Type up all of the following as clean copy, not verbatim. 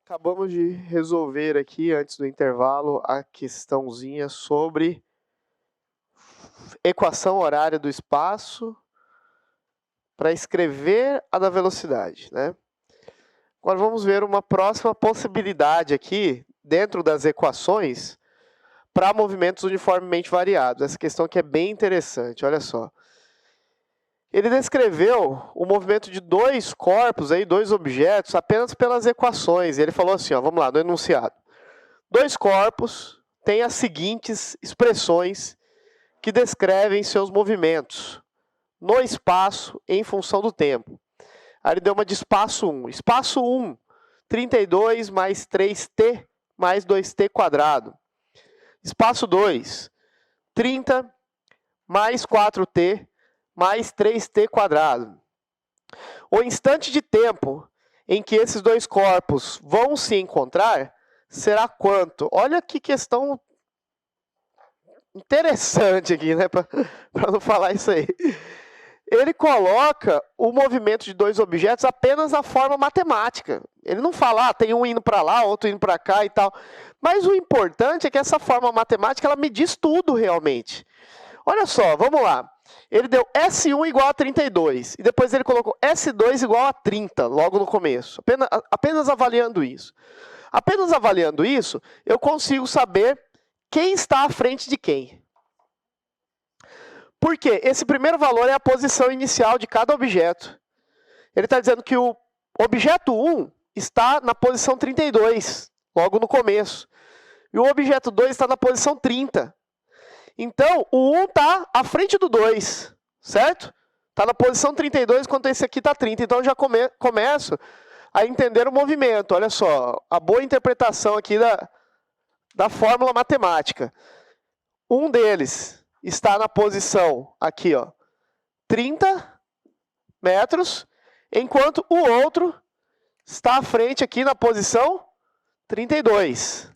Acabamos de resolver aqui, antes do intervalo, a questãozinha sobre equação horária do espaço para escrever a da velocidade, né? Agora vamos ver uma próxima possibilidade aqui, dentro das equações, para movimentos uniformemente variados. Essa questão aqui é bem interessante, olha só. Ele descreveu o movimento de dois corpos, dois objetos, apenas pelas equações. Ele falou assim, ó, vamos lá, no enunciado. Dois corpos têm as seguintes expressões que descrevem seus movimentos no espaço em função do tempo. Aí ele deu uma de espaço 1. Espaço 1, 32 mais 3t mais 2t quadrado. Espaço 2, 30 mais 4t mais 3t quadrado. O instante de tempo em que esses dois corpos vão se encontrar será quanto? Olha que questão interessante aqui, né? Para não falar isso aí. Ele coloca o movimento de dois objetos apenas na forma matemática. Ele não fala, tem um indo para lá, outro indo para cá e tal. Mas o importante é que essa forma matemática, ela me diz tudo realmente. Olha só, vamos lá. Ele deu S1 igual a 32. E depois ele colocou S2 igual a 30, logo no começo. Apenas avaliando isso. Apenas avaliando isso, eu consigo saber quem está à frente de quem. Por quê? Esse primeiro valor é a posição inicial de cada objeto. Ele está dizendo que o objeto 1 está na posição 32, logo no começo. E o objeto 2 está na posição 30. Então, o 1 está à frente do 2, certo? Está na posição 32, enquanto esse aqui está 30. Então, eu já começo a entender o movimento. Olha só, a boa interpretação aqui da fórmula matemática. Um deles está na posição aqui, ó, 30 metros, enquanto o outro está à frente aqui na posição 32.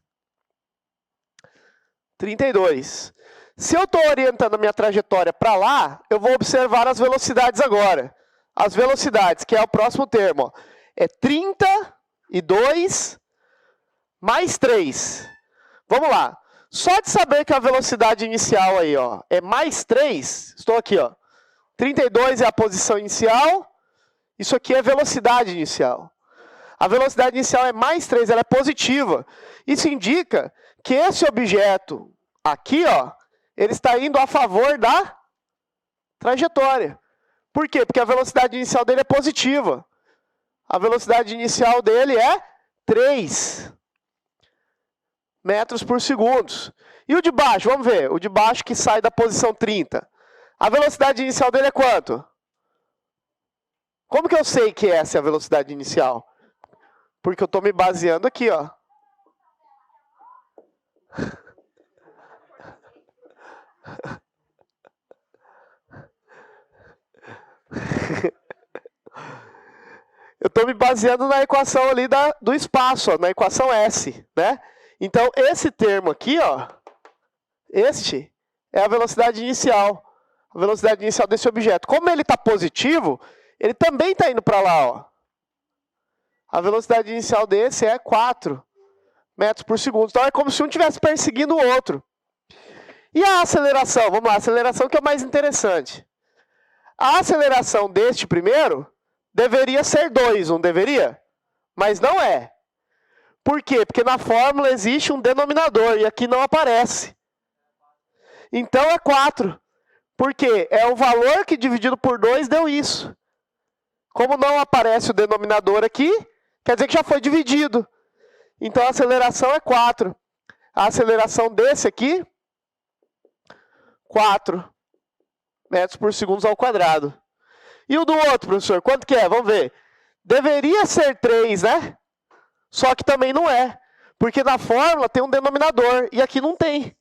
32. Se eu estou orientando a minha trajetória para lá, eu vou observar as velocidades agora. As velocidades, que é o próximo termo, ó, é 32 mais 3. Vamos lá. Só de saber que a velocidade inicial aí, ó, é mais 3, estou aqui, ó. 32 é a posição inicial, isso aqui é velocidade inicial. A velocidade inicial é mais 3, ela é positiva. Isso indica que esse objeto aqui, ó, ele está indo a favor da trajetória. Por quê? Porque a velocidade inicial dele é positiva. A velocidade inicial dele é 3 metros por segundo. E o de baixo, vamos ver. O de baixo que sai da posição 30. A velocidade inicial dele é quanto? Como que eu sei que essa é a velocidade inicial? Porque eu estou me baseando aqui, ó. Eu estou me baseando na equação ali do espaço, ó, na equação S, né? Então, esse termo aqui, ó, este é a velocidade inicial. A velocidade inicial desse objeto. Como ele está positivo, ele também está indo para lá, ó. A velocidade inicial desse é 4 metros por segundo. Então, é como se um estivesse perseguindo o outro. E a aceleração? Vamos lá, a aceleração que é o mais interessante. A aceleração deste primeiro deveria ser 2, não deveria? Mas não é. Por quê? Porque na fórmula existe um denominador e aqui não aparece. Então é 4. Por quê? É o valor que dividido por 2 deu isso. Como não aparece o denominador aqui, quer dizer que já foi dividido. Então a aceleração é 4. A aceleração desse aqui, 4 metros por segundo ao quadrado. E o do outro, professor, quanto que é? Vamos ver. Deveria ser 3, né? Só que também não é. Porque na fórmula tem um denominador e aqui não tem.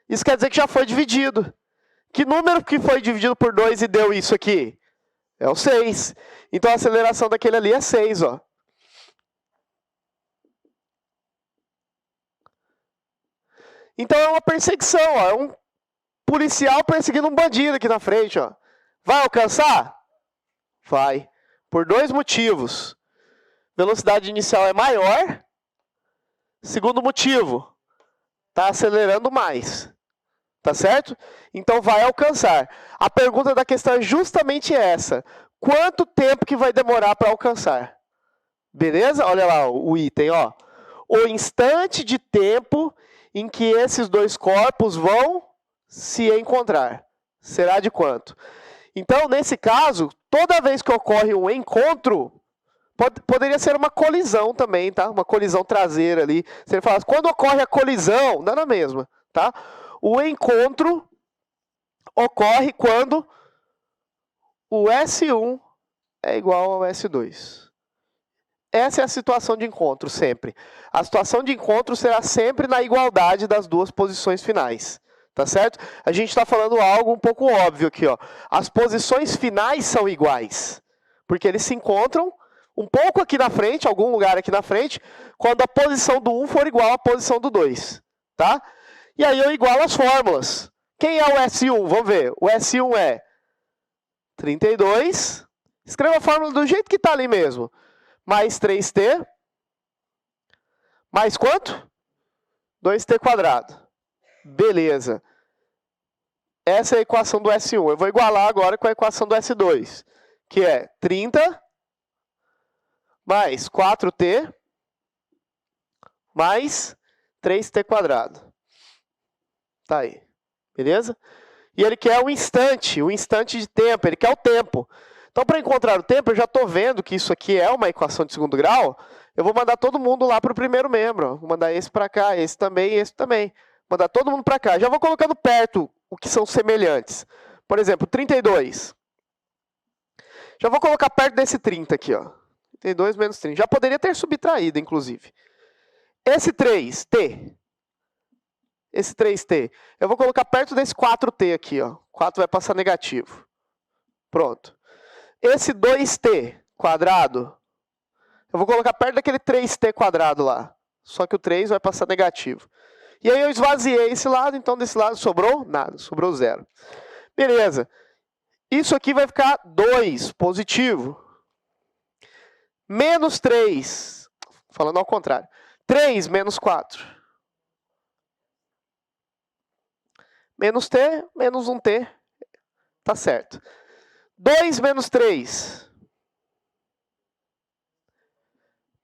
Isso quer dizer que já foi dividido. Que número que foi dividido por 2 e deu isso aqui? É o 6. Então a aceleração daquele ali é 6, ó. Então é uma perseguição, ó. É um policial perseguindo um bandido aqui na frente, ó. Vai alcançar? Vai. Por 2 motivos. Velocidade inicial é maior Segundo motivo, está acelerando mais. Tá certo? Então vai alcançar. A pergunta da questão é justamente essa. Quanto tempo que vai demorar para alcançar? Beleza? Olha lá o item, ó. O instante de tempo em que esses dois corpos vão se encontrar. Será de quanto? Então, nesse caso, toda vez que ocorre um encontro, poderia ser uma colisão também, tá? Uma colisão traseira ali. Se ele falasse, quando ocorre a colisão, dá na mesma, tá? O encontro ocorre quando o S1 é igual ao S2. Essa é a situação de encontro sempre. A situação de encontro será sempre na igualdade das duas posições finais. Tá certo? A gente está falando algo um pouco óbvio aqui, ó. As posições finais são iguais. Porque eles se encontram um pouco aqui na frente, algum lugar aqui na frente, quando a posição do 1 for igual à posição do 2. Tá? E aí eu igualo as fórmulas. Quem é o S1? Vamos ver. O S1 é 32. Escreva a fórmula do jeito que está ali mesmo. Mais 3t. Mais quanto? 2t quadrado. Beleza. Essa é a equação do S1. Eu vou igualar agora com a equação do S2. Que é 30 mais 4t mais 3t quadrado. Tá aí, beleza? E ele quer um instante de tempo, ele quer o tempo. Então, para encontrar o tempo, eu já estou vendo que isso aqui é uma equação de segundo grau, eu vou mandar todo mundo lá para o primeiro membro. Ó. Vou mandar esse para cá, esse também e esse também. Vou mandar todo mundo para cá. Já vou colocando perto o que são semelhantes. Por exemplo, 32. Já vou colocar perto desse 30 aqui. Ó. 32 menos 30. Já poderia ter subtraído, inclusive. Esse 3t. Esse 3t. Eu vou colocar perto desse 4t aqui. Ó. 4 vai passar negativo. Pronto. Esse 2t quadrado, eu vou colocar perto daquele 3t quadrado lá. Só que o 3 vai passar negativo. E aí eu esvaziei esse lado, então desse lado sobrou nada, sobrou 0. Beleza. Isso aqui vai ficar 2 positivo. Menos 3, falando ao contrário. 3 menos 4. Menos t, menos 1t. Tá certo. 2 menos 3.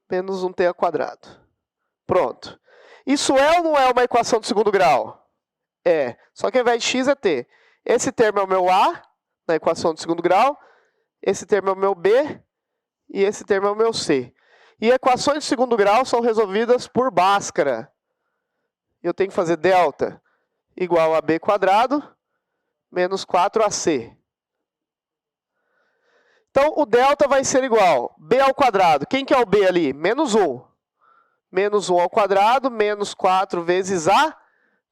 Menos 1t ao quadrado. Pronto. Isso é ou não é uma equação de segundo grau? É. Só que ao invés de x é t. Esse termo é o meu a, na equação de segundo grau. Esse termo é o meu b. E esse termo é o meu c. E equações de segundo grau são resolvidas por Bhaskara. Eu tenho que fazer delta igual a b quadrado menos 4ac. Então, o delta vai ser igual b ao quadrado. Quem que é o b ali? Menos 1. Menos 1 ao quadrado, menos 4 vezes a,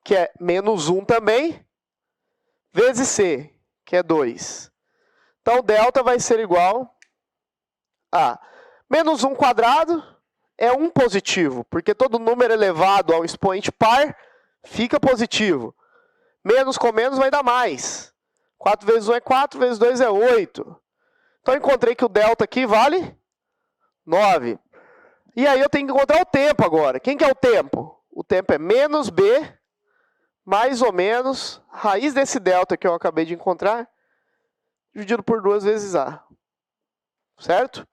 que é menos 1 também, vezes c, que é 2. Então, o delta vai ser igual a menos 1 quadrado é 1 positivo, porque todo número elevado ao expoente par fica positivo. Menos com menos vai dar mais. 4 vezes 1 é 4, vezes 2 é 8. Então, eu encontrei que o delta aqui vale 9. E aí, eu tenho que encontrar o tempo agora. Quem que é o tempo? O tempo é menos b, mais ou menos, raiz desse delta que eu acabei de encontrar, dividido por 2 vezes a. Certo?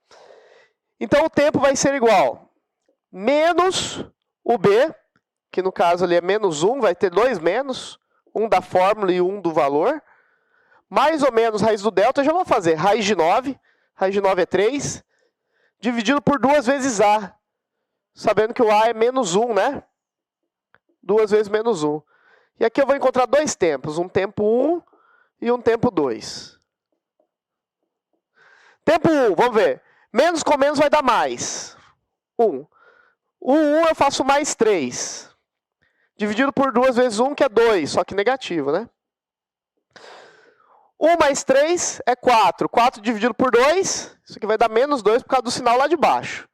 Então, o tempo vai ser igual menos o b, que no caso ali é menos 1, vai ter 2 menos, 1 da fórmula e 1 do valor, mais ou menos raiz do delta, eu já vou fazer raiz de 9 é 3, dividido por 2 vezes a, sabendo que o a é menos 1, né? 2 vezes menos 1. E aqui eu vou encontrar dois tempos, um tempo 1 e um tempo 2. Tempo 1, vamos ver. Menos com menos vai dar mais. 1. O 1 eu faço mais 3. Dividido por 2 vezes 1, que é 2, só que negativo, né? 1 mais 3 é 4. 4 dividido por 2, isso aqui vai dar menos 2 por causa do sinal lá de baixo.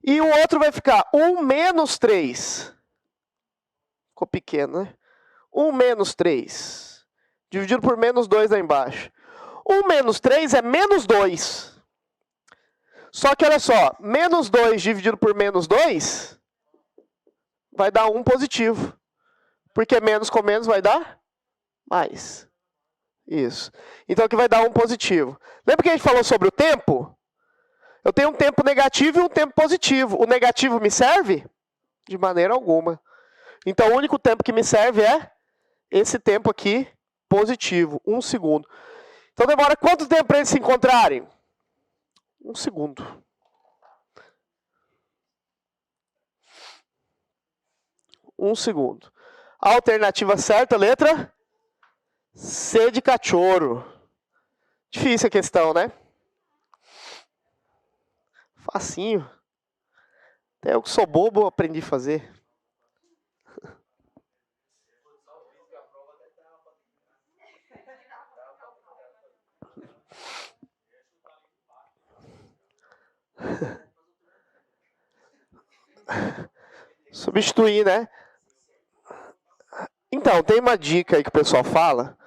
E o outro vai ficar 1 menos 3. Ficou pequeno, né? 1 menos 3. Dividido por menos 2 lá embaixo. 1 menos 3 é menos 2. Só que olha só, menos 2 dividido por menos 2 vai dar 1 positivo. Porque menos com menos vai dar mais. Isso. Então aqui vai dar 1 positivo. Lembra que a gente falou sobre o tempo? Eu tenho um tempo negativo e um tempo positivo. O negativo me serve? De maneira alguma. Então o único tempo que me serve é esse tempo aqui positivo, 1 segundo. Então demora quanto tempo para eles se encontrarem? 1 segundo. 1 segundo. A alternativa certa, letra C de cachorro. Difícil a questão, né? Facinho. Até eu que sou bobo aprendi a fazer. Substituir, né? Então, tem uma dica aí que o pessoal fala.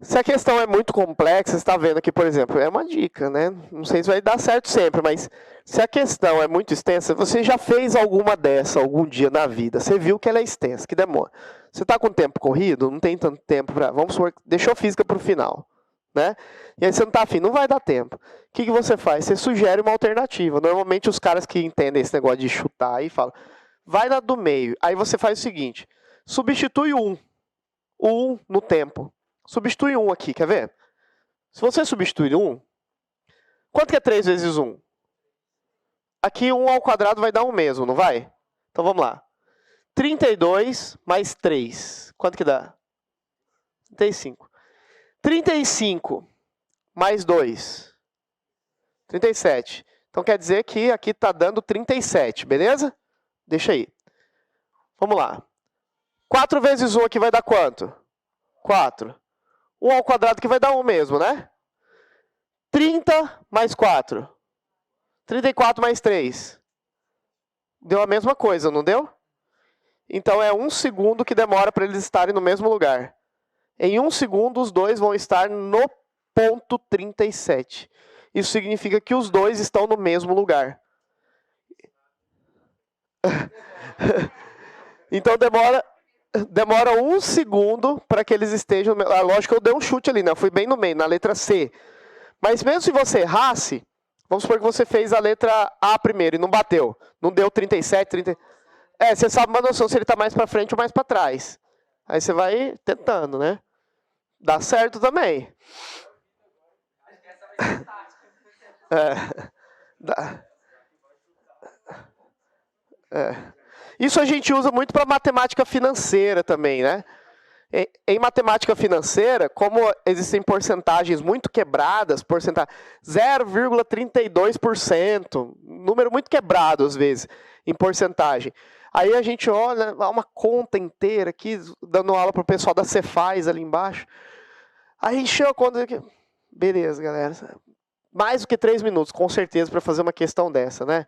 Se a questão é muito complexa, você está vendo aqui, por exemplo, é uma dica, né? Não sei se vai dar certo sempre, mas se a questão é muito extensa, você já fez alguma dessa algum dia na vida, você viu que ela é extensa, que demora. Você está com tempo corrido, não tem tanto tempo para... Vamos supor, deixou física para o final, né? E aí você não está afim, não vai dar tempo. O que você faz? Você sugere uma alternativa. Normalmente os caras que entendem esse negócio de chutar aí falam, vai na do meio. Aí você faz o seguinte, substitui o 1 no tempo. Substitui 1 aqui, quer ver? Se você substituir 1, quanto que é 3 vezes 1? Aqui 1 ao quadrado vai dar 1 mesmo, não vai? Então vamos lá. 32 mais 3. Quanto que dá? 35. 35 mais 2. 37. Então quer dizer que aqui está dando 37, beleza? Deixa aí. Vamos lá. 4 vezes 1 aqui vai dar quanto? 4. 1 ao quadrado que vai dar 1 mesmo, né? 30 mais 4. 34 mais 3. Deu a mesma coisa, não deu? Então é 1 segundo que demora para eles estarem no mesmo lugar. Em 1 segundo, os dois vão estar no ponto 37. Isso significa que os dois estão no mesmo lugar. Então demora 1 segundo para que eles estejam... Lógico que eu dei um chute ali, né? Eu fui bem no meio, na letra C. Mas mesmo se você errasse, vamos supor que você fez a letra A primeiro e não bateu. Não deu 37, 30... você sabe uma noção se ele está mais para frente ou mais para trás. Aí você vai tentando, né? Dá certo também. Isso a gente usa muito para matemática financeira também, né? Em matemática financeira, como existem porcentagens muito quebradas, 0,32%, número muito quebrado às vezes, em porcentagem. Aí a gente olha uma conta inteira aqui, dando aula para o pessoal da Cefaz ali embaixo. Aí encheu a conta aqui. Beleza, galera. Mais do que 3 minutos, com certeza, para fazer uma questão dessa, né?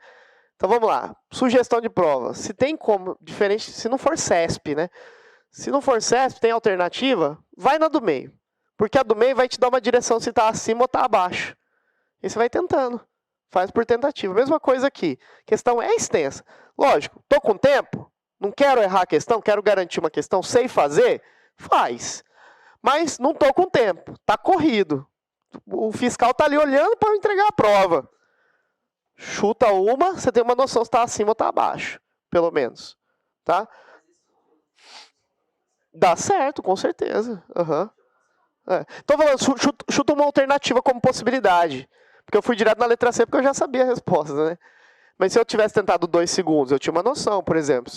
Então vamos lá. Sugestão de prova. Se tem como, diferente, se não for CESP, né? Se não for CESP, tem alternativa? Vai na do meio. Porque a do meio vai te dar uma direção se está acima ou está abaixo. E você vai tentando. Faz por tentativa. Mesma coisa aqui. A questão é extensa. Lógico, estou com tempo, não quero errar a questão, quero garantir uma questão, sei fazer, faz. Mas não estou com tempo, está corrido. O fiscal está ali olhando para entregar a prova. Chuta uma, você tem uma noção se está acima ou está abaixo, pelo menos. Tá? Dá certo, com certeza. Uhum. Estou falando, chuta uma alternativa como possibilidade. Porque eu fui direto na letra C porque eu já sabia a resposta, né? Mas se eu tivesse tentado 2 segundos, eu tinha uma noção, por exemplo.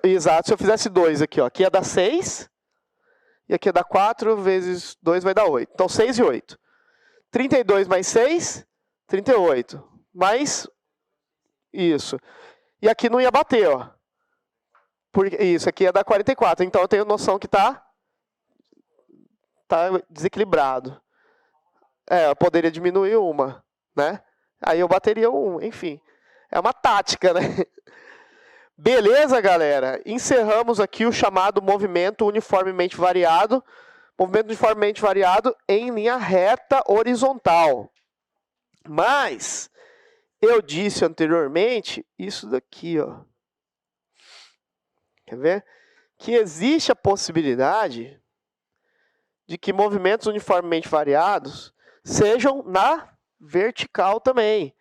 Exato, se eu fizesse 2 aqui, ó, aqui ia dar 6, e aqui ia dar 4 vezes 2 vai dar 8. Então 6 e 8. 32 mais 6, 38. Mais isso. E aqui não ia bater, ó. Isso, aqui ia dar 44. Então eu tenho noção que tá desequilibrado. Eu poderia diminuir uma, né? Aí eu bateria 1, enfim. É uma tática, né? Beleza, galera? Encerramos aqui o chamado movimento uniformemente variado. Movimento uniformemente variado em linha reta horizontal. Mas eu disse anteriormente isso daqui, ó. Quer ver? Que existe a possibilidade de que movimentos uniformemente variados sejam na vertical também.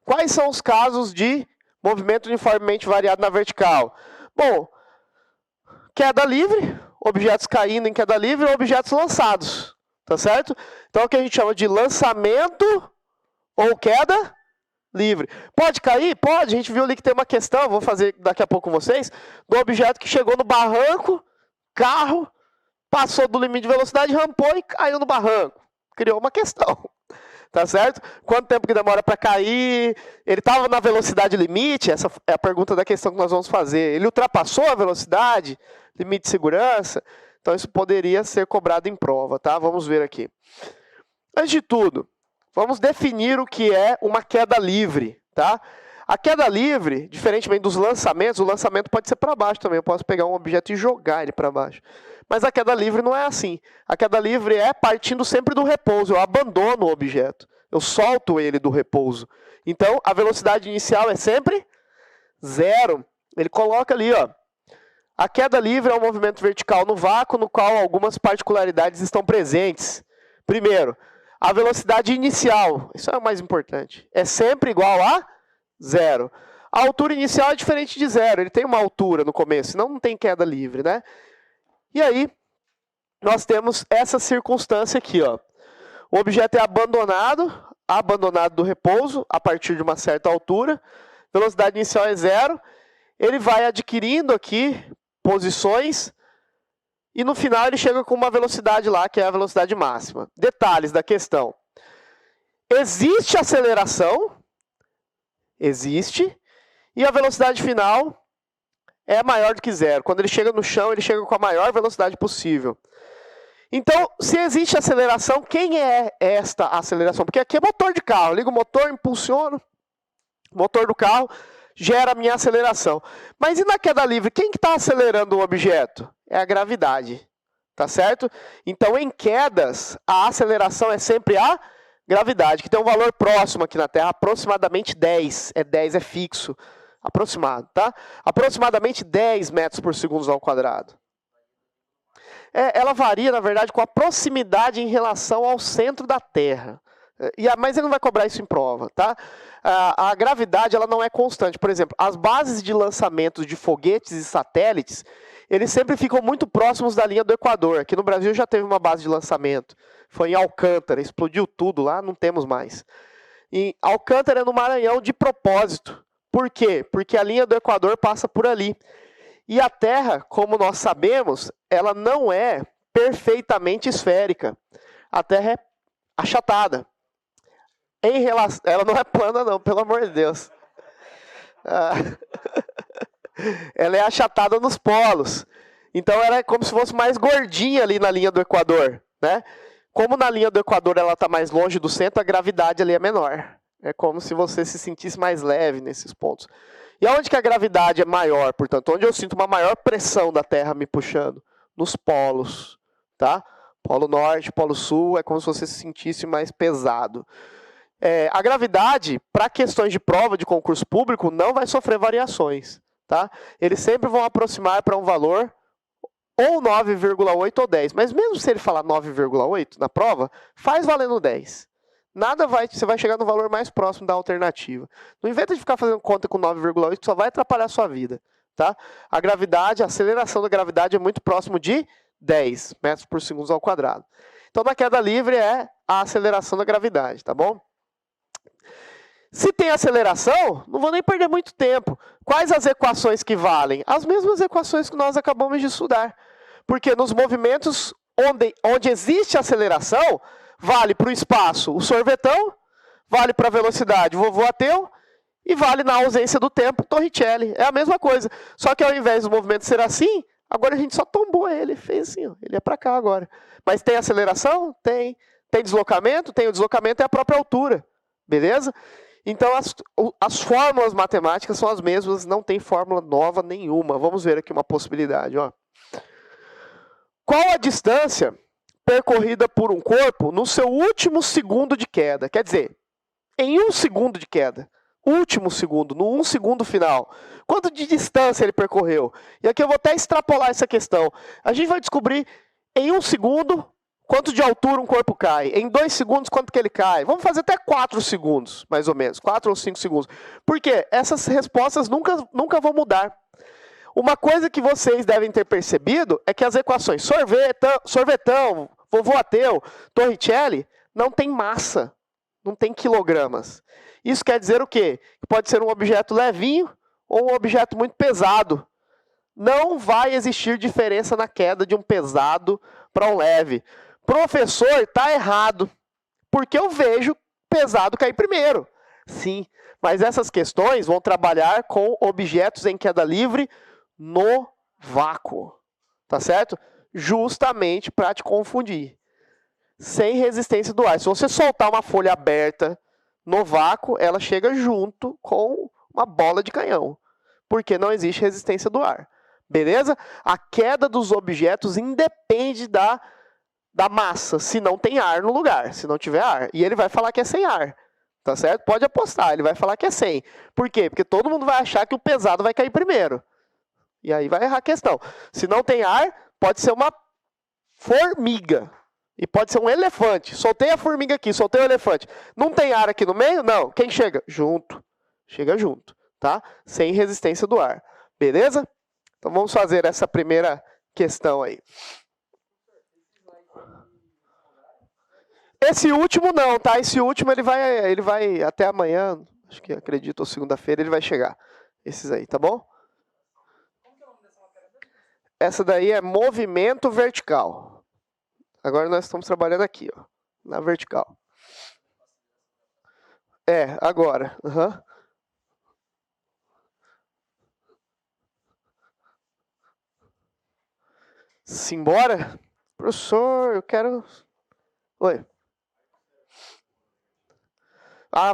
Quais são os casos de movimento uniformemente variado na vertical? Bom, queda livre, objetos caindo em queda livre ou objetos lançados, tá certo? Então, é o que a gente chama de lançamento ou queda livre. Pode cair? Pode. A gente viu ali que tem uma questão, vou fazer daqui a pouco com vocês, do objeto que chegou no barranco, carro, passou do limite de velocidade, rampou e caiu no barranco. Criou uma questão, tá certo? Quanto tempo que demora para cair? Ele estava na velocidade limite? Essa é a pergunta da questão que nós vamos fazer. Ele ultrapassou a velocidade? Limite de segurança? Então, isso poderia ser cobrado em prova, tá? Vamos ver aqui. Antes de tudo, vamos definir o que é uma queda livre, tá? A queda livre, diferentemente dos lançamentos, o lançamento pode ser para baixo também. Eu posso pegar um objeto e jogar ele para baixo. Mas a queda livre não é assim. A queda livre é partindo sempre do repouso. Eu abandono o objeto. Eu solto ele do repouso. Então, a velocidade inicial é sempre 0. Ele coloca ali, ó. A queda livre é um movimento vertical no vácuo, no qual algumas particularidades estão presentes. Primeiro, a velocidade inicial, isso é o mais importante, é sempre igual a 0. A altura inicial é diferente de 0. Ele tem uma altura no começo, senão não tem queda livre, né? E aí, nós temos essa circunstância aqui, ó. O objeto é abandonado do repouso a partir de uma certa altura. Velocidade inicial é 0. Ele vai adquirindo aqui posições e no final ele chega com uma velocidade lá, que é a velocidade máxima. Detalhes da questão. Existe aceleração? Existe. E a velocidade final é maior do que 0. Quando ele chega no chão, ele chega com a maior velocidade possível. Então, se existe aceleração, quem é esta aceleração? Porque aqui é motor de carro. Ligo o motor, impulsiono. O motor do carro gera a minha aceleração. Mas e na queda livre? Quem que está acelerando o objeto? É a gravidade. Tá certo? Então, em quedas, a aceleração é sempre a gravidade, que tem um valor próximo aqui na Terra, aproximadamente 10. 10 é fixo. Aproximado, tá? Aproximadamente 10 metros por segundo ao quadrado. Ela varia, na verdade, com a proximidade em relação ao centro da Terra. Mas ele não vai cobrar isso em prova, tá? A gravidade ela não é constante. Por exemplo, as bases de lançamento de foguetes e satélites, eles sempre ficam muito próximos da linha do Equador. Aqui no Brasil já teve uma base de lançamento. Foi em Alcântara, explodiu tudo lá, não temos mais. Em Alcântara, no Maranhão, de propósito. Por quê? Porque a linha do Equador passa por ali. E a Terra, como nós sabemos, ela não é perfeitamente esférica. A Terra é achatada. Ela não é plana não, pelo amor de Deus. Ela é achatada nos polos. Então ela é como se fosse mais gordinha ali na linha do Equador, né? Como na linha do Equador ela está mais longe do centro, a gravidade ali é menor. É como se você se sentisse mais leve nesses pontos. E aonde que a gravidade é maior, portanto? Onde eu sinto uma maior pressão da Terra me puxando? Nos polos, tá? Polo Norte, Polo Sul, é como se você se sentisse mais pesado. A gravidade, para questões de prova de concurso público, não vai sofrer variações, tá? Eles sempre vão aproximar para um valor ou 9,8 ou 10. Mas mesmo se ele falar 9,8 na prova, faz valendo 10. Você vai chegar no valor mais próximo da alternativa. Não inventa de ficar fazendo conta com 9,8, que só vai atrapalhar a sua vida, tá? A gravidade, a aceleração da gravidade é muito próximo de 10 metros por segundo ao quadrado. Então, na queda livre é a aceleração da gravidade, tá bom? Se tem aceleração, não vou nem perder muito tempo. Quais as equações que valem? As mesmas equações que nós acabamos de estudar. Porque nos movimentos onde existe aceleração, vale para o espaço o sorvetão, vale para a velocidade o vovô ateu, e vale na ausência do tempo Torricelli. É a mesma coisa. Só que ao invés do movimento ser assim, agora a gente só tombou ele, fez assim, ó, ele é para cá agora. Mas tem aceleração? Tem. Tem deslocamento? Tem. O deslocamento é a própria altura. Beleza? Então, as fórmulas matemáticas são as mesmas, não tem fórmula nova nenhuma. Vamos ver aqui uma possibilidade. Ó. Qual a distância percorrida por um corpo no seu último segundo de queda? Quer dizer, em 1 segundo de queda. último segundo, no 1 segundo final. Quanto de distância ele percorreu? E aqui eu vou até extrapolar essa questão. A gente vai descobrir em 1 segundo quanto de altura um corpo cai. Em 2 segundos, quanto que ele cai. Vamos fazer até 4 segundos, mais ou menos. 4 ou 5 segundos. Por quê? Essas respostas nunca vão mudar. Uma coisa que vocês devem ter percebido é que as equações sorvetão, vovô ateu, Torricelli, não tem massa, não tem quilogramas. Isso quer dizer o quê? Que pode ser um objeto levinho ou um objeto muito pesado. Não vai existir diferença na queda de um pesado para um leve. Professor, está errado, porque eu vejo pesado cair primeiro. Sim, mas essas questões vão trabalhar com objetos em queda livre no vácuo, tá certo? Justamente para te confundir. Sem resistência do ar. Se você soltar uma folha aberta no vácuo, ela chega junto com uma bola de canhão, porque não existe resistência do ar. Beleza? A queda dos objetos independe da massa, se não tem ar no lugar, se não tiver ar. E ele vai falar que é sem ar, tá certo? Pode apostar, ele vai falar que é sem. Por quê? Porque todo mundo vai achar que o pesado vai cair primeiro. E aí vai errar a questão. Se não tem ar, pode ser uma formiga. E pode ser um elefante. Soltei a formiga aqui, soltei o elefante. Não tem ar aqui no meio? Não. Quem chega? Junto. Chega junto, tá? Sem resistência do ar. Beleza? Então vamos fazer essa primeira questão aí. Esse último não, tá? Esse último ele vai até amanhã, acho que acredito, ou segunda-feira ele vai chegar. Esses aí, tá bom? Essa daí é movimento vertical. Agora nós estamos trabalhando aqui, ó, na vertical. Agora. Uhum. Simbora? Professor, eu quero... Oi.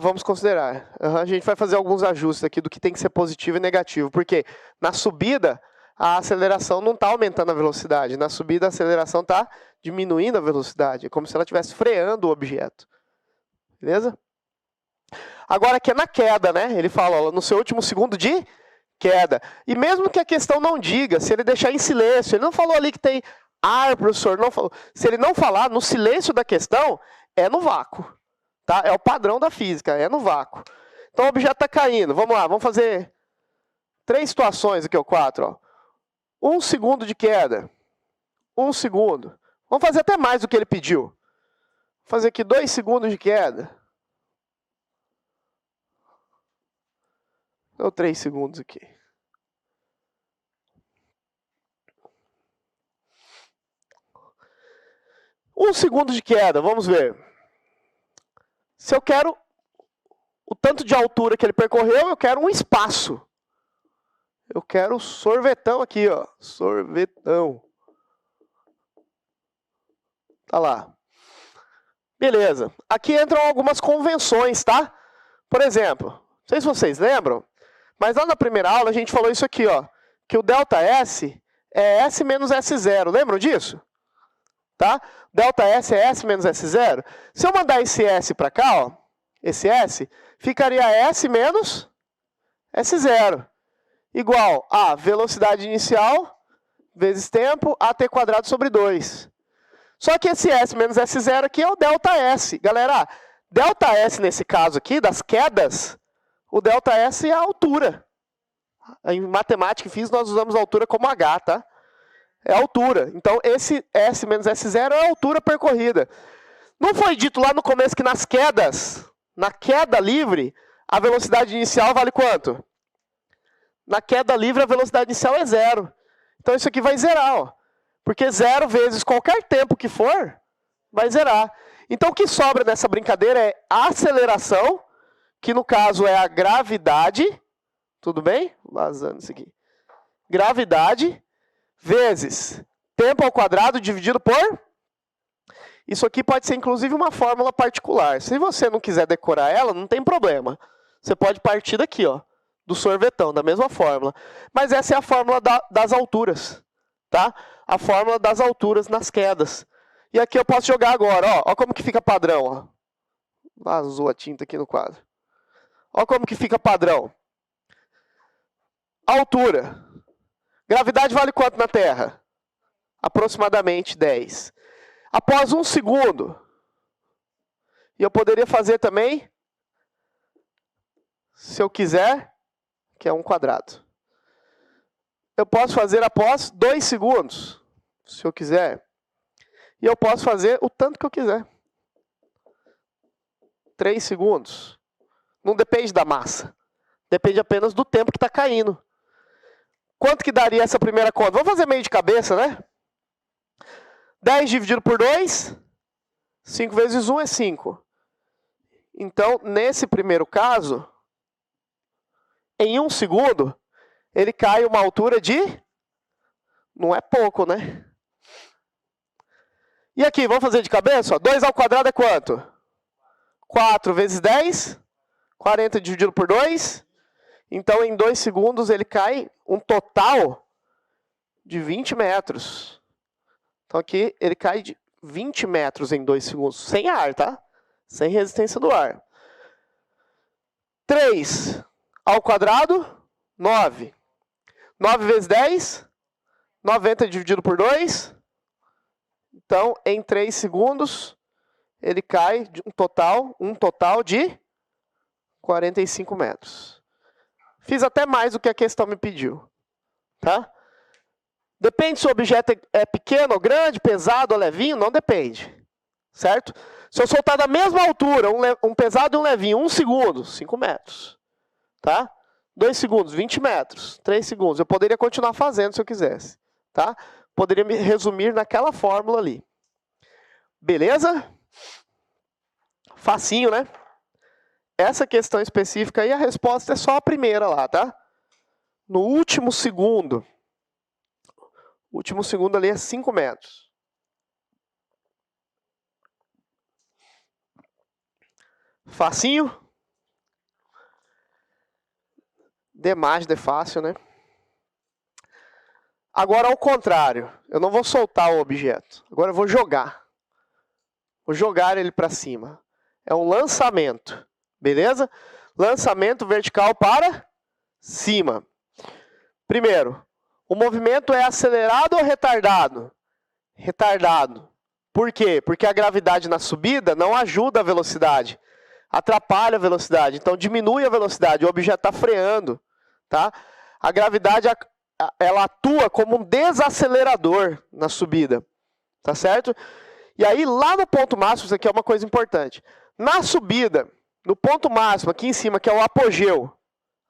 Vamos considerar. A gente vai fazer alguns ajustes aqui do que tem que ser positivo e negativo. Porque na subida, a aceleração não está aumentando a velocidade. Na subida, a aceleração está diminuindo a velocidade. É como se ela estivesse freando o objeto. Beleza? Agora aqui é na queda, né? Ele fala, ó, no seu último segundo de queda. E mesmo que a questão não diga, se ele deixar em silêncio, ele não falou ali que tem ar, professor, não falou. Se ele não falar, no silêncio da questão, é no vácuo. Tá? É o padrão da física, é no vácuo. Então o objeto está caindo. Vamos lá, vamos fazer 3 situações aqui, ou 4. Ó. 1 segundo de queda. 1 segundo. Vamos fazer até mais do que ele pediu. Vou fazer aqui 2 segundos de queda. Ou 3 segundos aqui. Um segundo de queda, vamos ver. Se eu quero o tanto de altura que ele percorreu, eu quero um espaço. Eu quero o sorvetão aqui, ó. Sorvetão. Tá lá. Beleza. Aqui entram algumas convenções, tá? Por exemplo, não sei se vocês lembram, mas lá na primeira aula a gente falou isso aqui, ó. Que o ΔS é S menos S0. Lembram disso? Tá? ΔS é S menos S0. Se eu mandar esse S para cá, ó, esse S, ficaria S menos S0. Igual a velocidade inicial vezes tempo, AT² sobre 2. Só que esse S menos S0 aqui é o ΔS. Galera, ΔS nesse caso aqui, das quedas, o ΔS é a altura. Em matemática e física nós usamos a altura como H, tá? É a altura. Então, esse S menos S0 é a altura percorrida. Não foi dito lá no começo que nas quedas, na queda livre, a velocidade inicial vale quanto? Na queda livre, a velocidade inicial é 0. Então, isso aqui vai zerar, ó. Porque 0 vezes qualquer tempo que for, vai zerar. Então, o que sobra nessa brincadeira é a aceleração, que no caso é a gravidade. Tudo bem? Vazando isso aqui. Gravidade vezes tempo ao quadrado dividido por... Isso aqui pode ser, inclusive, uma fórmula particular. Se você não quiser decorar ela, não tem problema. Você pode partir daqui, ó, do sorvetão, da mesma fórmula. Mas essa é a fórmula das alturas, tá? A fórmula das alturas nas quedas. E aqui eu posso jogar agora, ó como que fica padrão, ó. Vazou a tinta aqui no quadro. Olha como que fica padrão. Altura. Gravidade vale quanto na Terra? Aproximadamente 10. Após 1 segundo, e eu poderia fazer também, se eu quiser, que é 1 quadrado. Eu posso fazer após 2 segundos, se eu quiser. E eu posso fazer o tanto que eu quiser. 3 segundos. Não depende da massa. Depende apenas do tempo que está caindo. Quanto que daria essa primeira conta? Vamos fazer meio de cabeça, né? 10 dividido por 2, 5 vezes 1 é 5. Então, nesse primeiro caso, em 1 segundo, ele cai uma altura de... Não é pouco, né? E aqui, vamos fazer de cabeça? 2 ao quadrado é quanto? 4 vezes 10, 40 dividido por 2. Então, em 2 segundos, ele cai um total de 20 metros. Então, aqui, ele cai de 20 metros em 2 segundos. Sem ar, tá? Sem resistência do ar. 3 ao quadrado, 9. 9 vezes 10, 90 dividido por 2. Então, em 3 segundos, ele cai de um total de 45 metros. Fiz até mais do que a questão me pediu. Tá? Depende se o objeto é pequeno ou grande, pesado ou levinho? Não depende. Certo? Se eu soltar da mesma altura, um pesado e um levinho, 1 segundo, 5 metros. Tá? 2 segundos, 20 metros. 3 segundos. Eu poderia continuar fazendo se eu quisesse. Tá? Poderia me resumir naquela fórmula ali. Beleza? Facinho, né? Essa questão específica aí, a resposta é só a primeira lá, tá? No último segundo. O último segundo ali é 5 metros. Facinho? Demais de fácil, né? Agora, ao contrário. Eu não vou soltar o objeto. Agora eu vou jogar. Vou jogar ele para cima. É um lançamento. Beleza? Lançamento vertical para cima. Primeiro, o movimento é acelerado ou retardado? Retardado. Por quê? Porque a gravidade na subida não ajuda a velocidade. Atrapalha a velocidade. Então, diminui a velocidade. O objeto está freando. Tá? A gravidade ela atua como um desacelerador na subida. Tá certo? E aí, lá no ponto máximo, isso aqui é uma coisa importante. Na subida, no ponto máximo, aqui em cima, que é o apogeu.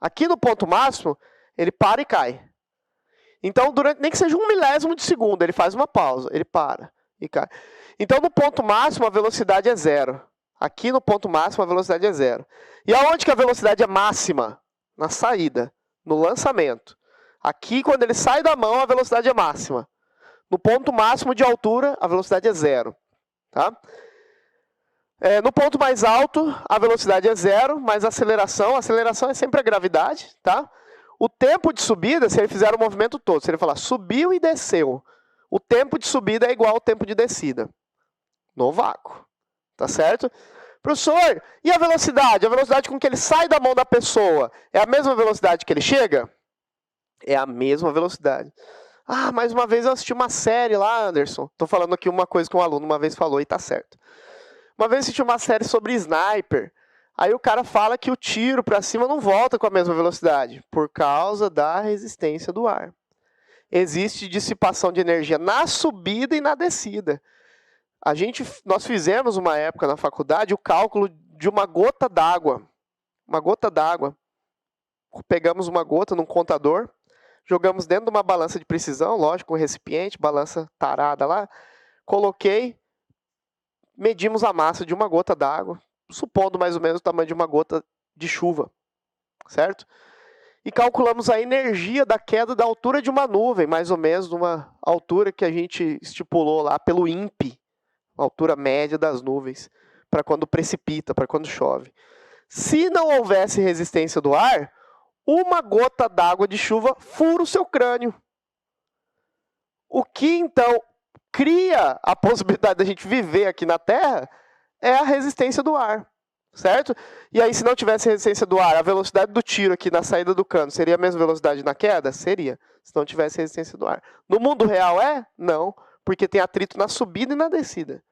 Aqui no ponto máximo, ele para e cai. Então, nem que seja 1 milésimo de segundo, ele faz uma pausa, ele para e cai. Então, no ponto máximo, a velocidade é 0. Aqui no ponto máximo, a velocidade é 0. E aonde que a velocidade é máxima? Na saída, no lançamento. Aqui, quando ele sai da mão, a velocidade é máxima. No ponto máximo de altura, a velocidade é 0. Tá? No ponto mais alto, a velocidade é 0, mas a aceleração é sempre a gravidade. Tá? O tempo de subida, se ele fizer o movimento todo, se ele falar subiu e desceu, o tempo de subida é igual ao tempo de descida, no vácuo. Tá certo? Professor, e a velocidade? A velocidade com que ele sai da mão da pessoa é a mesma velocidade que ele chega? É a mesma velocidade. Ah, mais uma vez eu assisti uma série lá, Anderson. Estou falando aqui uma coisa que um aluno uma vez falou e tá certo. Uma vez eu assisti uma série sobre sniper. Aí o cara fala que o tiro para cima não volta com a mesma velocidade, por causa da resistência do ar. Existe dissipação de energia na subida e na descida. Nós fizemos uma época na faculdade o cálculo de uma gota d'água. Uma gota d'água. Pegamos uma gota num contador, jogamos dentro de uma balança de precisão, lógico, um recipiente, balança tarada lá. Coloquei, medimos a massa de uma gota d'água, supondo mais ou menos o tamanho de uma gota de chuva, certo? E calculamos a energia da queda da altura de uma nuvem, mais ou menos numa altura que a gente estipulou lá pelo INPE, a altura média das nuvens, para quando precipita, para quando chove. Se não houvesse resistência do ar, uma gota d'água de chuva fura o seu crânio. O que, então, cria a possibilidade da gente viver aqui na Terra é a resistência do ar. certo? E aí, se não tivesse resistência do ar, a velocidade do tiro aqui na saída do cano seria a mesma velocidade na queda? Seria, se não tivesse resistência do ar. No mundo real é? Não, porque tem atrito na subida e na descida.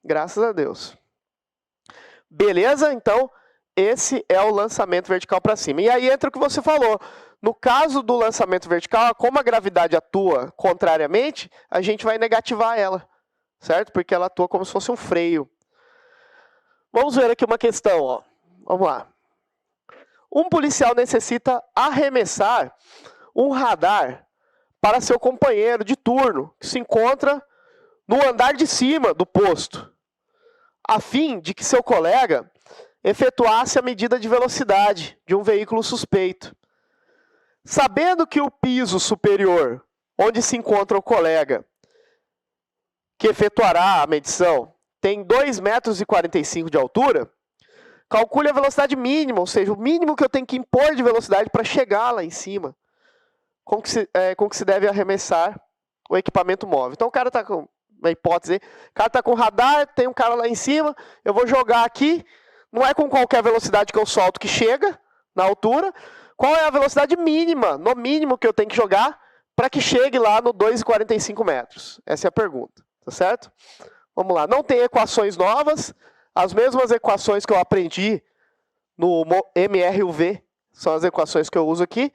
Graças a Deus. Beleza? Então, esse é o lançamento vertical para cima. E aí entra o que você falou. No caso do lançamento vertical, como a gravidade atua contrariamente, a gente vai negativar ela, certo? Porque ela atua como se fosse um freio. Vamos ver aqui uma questão, ó. Vamos lá. Um policial necessita arremessar um radar para seu companheiro de turno, que se encontra no andar de cima do posto, a fim de que seu colega efetuasse a medida de velocidade de um veículo suspeito. Sabendo que o piso superior, onde se encontra o colega que efetuará a medição, tem 2,45 metros de altura, calcule a velocidade mínima, ou seja, o mínimo que eu tenho que impor de velocidade para chegar lá em cima, com que se deve arremessar o equipamento móvel. Então o cara está com uma hipótese, o cara está com radar, tem um cara lá em cima, eu vou jogar aqui, não é com qualquer velocidade que eu solto que chega na altura. Qual é a velocidade mínima, no mínimo que eu tenho que jogar, para que chegue lá no 2,45 metros? Essa é a pergunta, tá certo? Vamos lá, não tem equações novas, as mesmas equações que eu aprendi no MRUV, são as equações que eu uso aqui,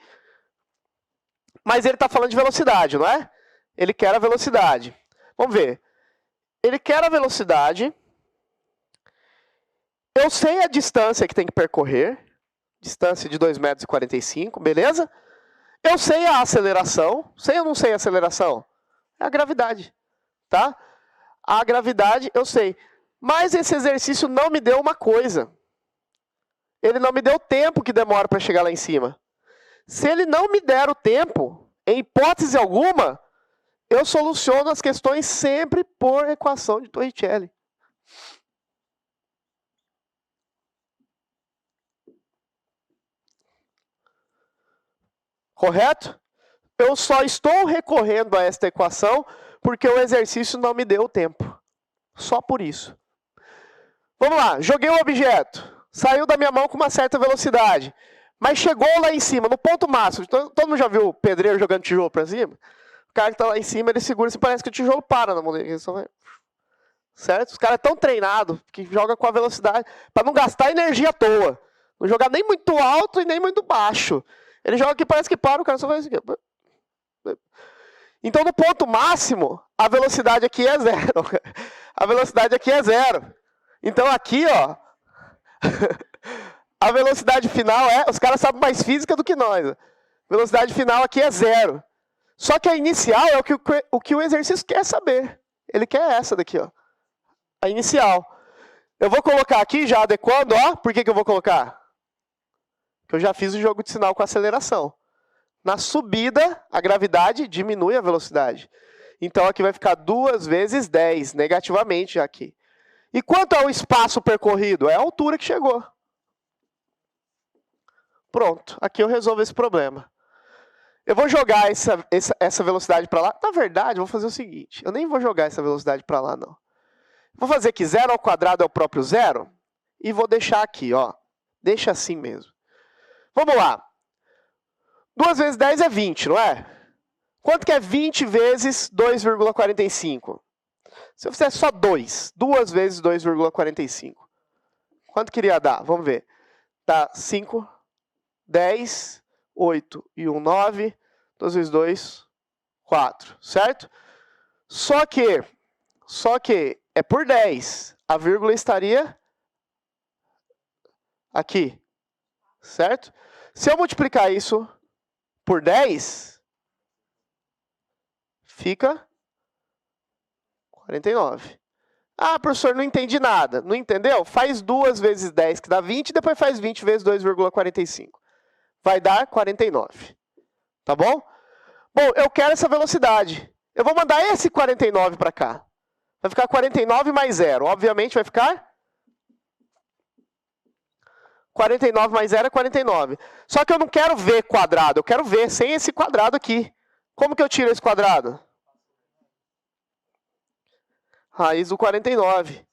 mas ele está falando de velocidade, não é? Ele quer a velocidade. Vamos ver. Ele quer a velocidade. Eu sei a distância que tem que percorrer. Distância de 2,45 metros, beleza? Eu sei a aceleração. Sei ou não sei a aceleração? É a gravidade, tá? A gravidade eu sei. Mas esse exercício não me deu uma coisa. Ele não me deu o tempo que demora para chegar lá em cima. Se ele não me der o tempo, em hipótese alguma, eu soluciono as questões sempre por equação de Torricelli. Correto? Eu só estou recorrendo a esta equação porque o exercício não me deu o tempo. Só por isso. Vamos lá, joguei o objeto. Saiu da minha mão com uma certa velocidade. Mas chegou lá em cima, no ponto máximo. Todo mundo já viu o pedreiro jogando tijolo para cima? O cara que está lá em cima, ele segura e parece que o tijolo para na mão dele. Certo? Os caras tão treinados que joga com a velocidade para não gastar energia à toa. Não jogar nem muito alto e nem muito baixo. Ele joga aqui, parece que para, o cara só faz isso aqui. Então, no ponto máximo, a velocidade aqui é zero. A velocidade aqui é zero. Então, aqui, ó, a velocidade final é... Os caras sabem mais física do que nós. A velocidade final aqui é zero. Só que a inicial é o que o exercício quer saber. Ele quer essa daqui, ó. A inicial. Eu vou colocar aqui, já adequando, ó. Por que eu vou colocar? Porque eu já fiz o jogo de sinal com aceleração. Na subida, a gravidade diminui a velocidade. Então, aqui vai ficar 2 vezes 10, negativamente aqui. E quanto é o espaço percorrido? É a altura que chegou. Pronto, aqui eu resolvo esse problema. Eu vou jogar essa velocidade para lá. Na verdade, eu vou fazer o seguinte. Eu nem vou jogar essa velocidade para lá, não. Vou fazer que 0 ao quadrado é o próprio zero. E vou deixar aqui, ó. Deixa assim mesmo. Vamos lá. 2 vezes 10 é 20, não é? Quanto que é 20 vezes 2,45? Se eu fizer só 2 vezes 2,45. Quanto que iria dar? Vamos ver. Dá 5, 10, 8 e 1, 9. 2 vezes 2, 4. Certo? Só que é por 10. A vírgula estaria aqui. Certo? Se eu multiplicar isso por 10, fica 49. Ah, professor, não entendi nada. Não entendeu? Faz 2 vezes 10, que dá 20, e depois faz 20 vezes 2,45. Vai dar 49. Tá bom? Bom, eu quero essa velocidade. Eu vou mandar esse 49 para cá. Vai ficar 49 mais 0. Obviamente vai ficar 49 mais 0 é 49. Só que eu não quero V quadrado, eu quero V sem esse quadrado aqui. Como que eu tiro esse quadrado? Raiz do 49.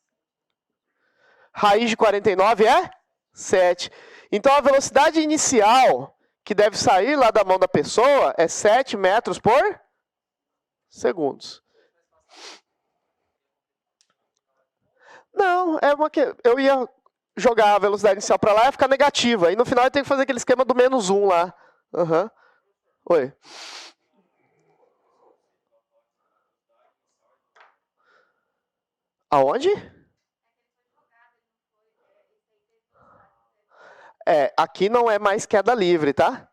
Raiz de 49 é 7. Então, a velocidade inicial que deve sair lá da mão da pessoa é 7 metros por segundos. Não, eu ia jogar a velocidade inicial para lá e ia ficar negativa. E no final eu tenho que fazer aquele esquema do -1 lá. Uhum. Oi. Aonde? Aqui não é mais queda livre, tá?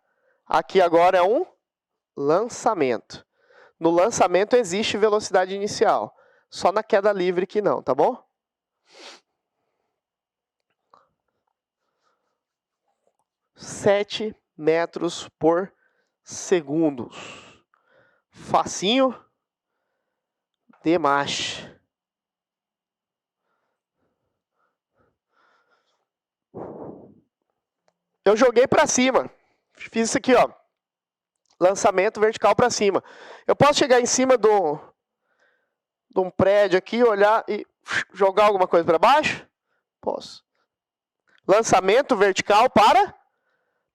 Aqui agora é um lançamento. No lançamento existe velocidade inicial. Só na queda livre que não, tá bom? (7 metros por segundo). Facinho demais. Eu joguei para cima. Fiz isso aqui, ó. Lançamento vertical para cima. Eu posso chegar em cima de um prédio aqui, olhar e jogar alguma coisa para baixo? Posso. Lançamento vertical para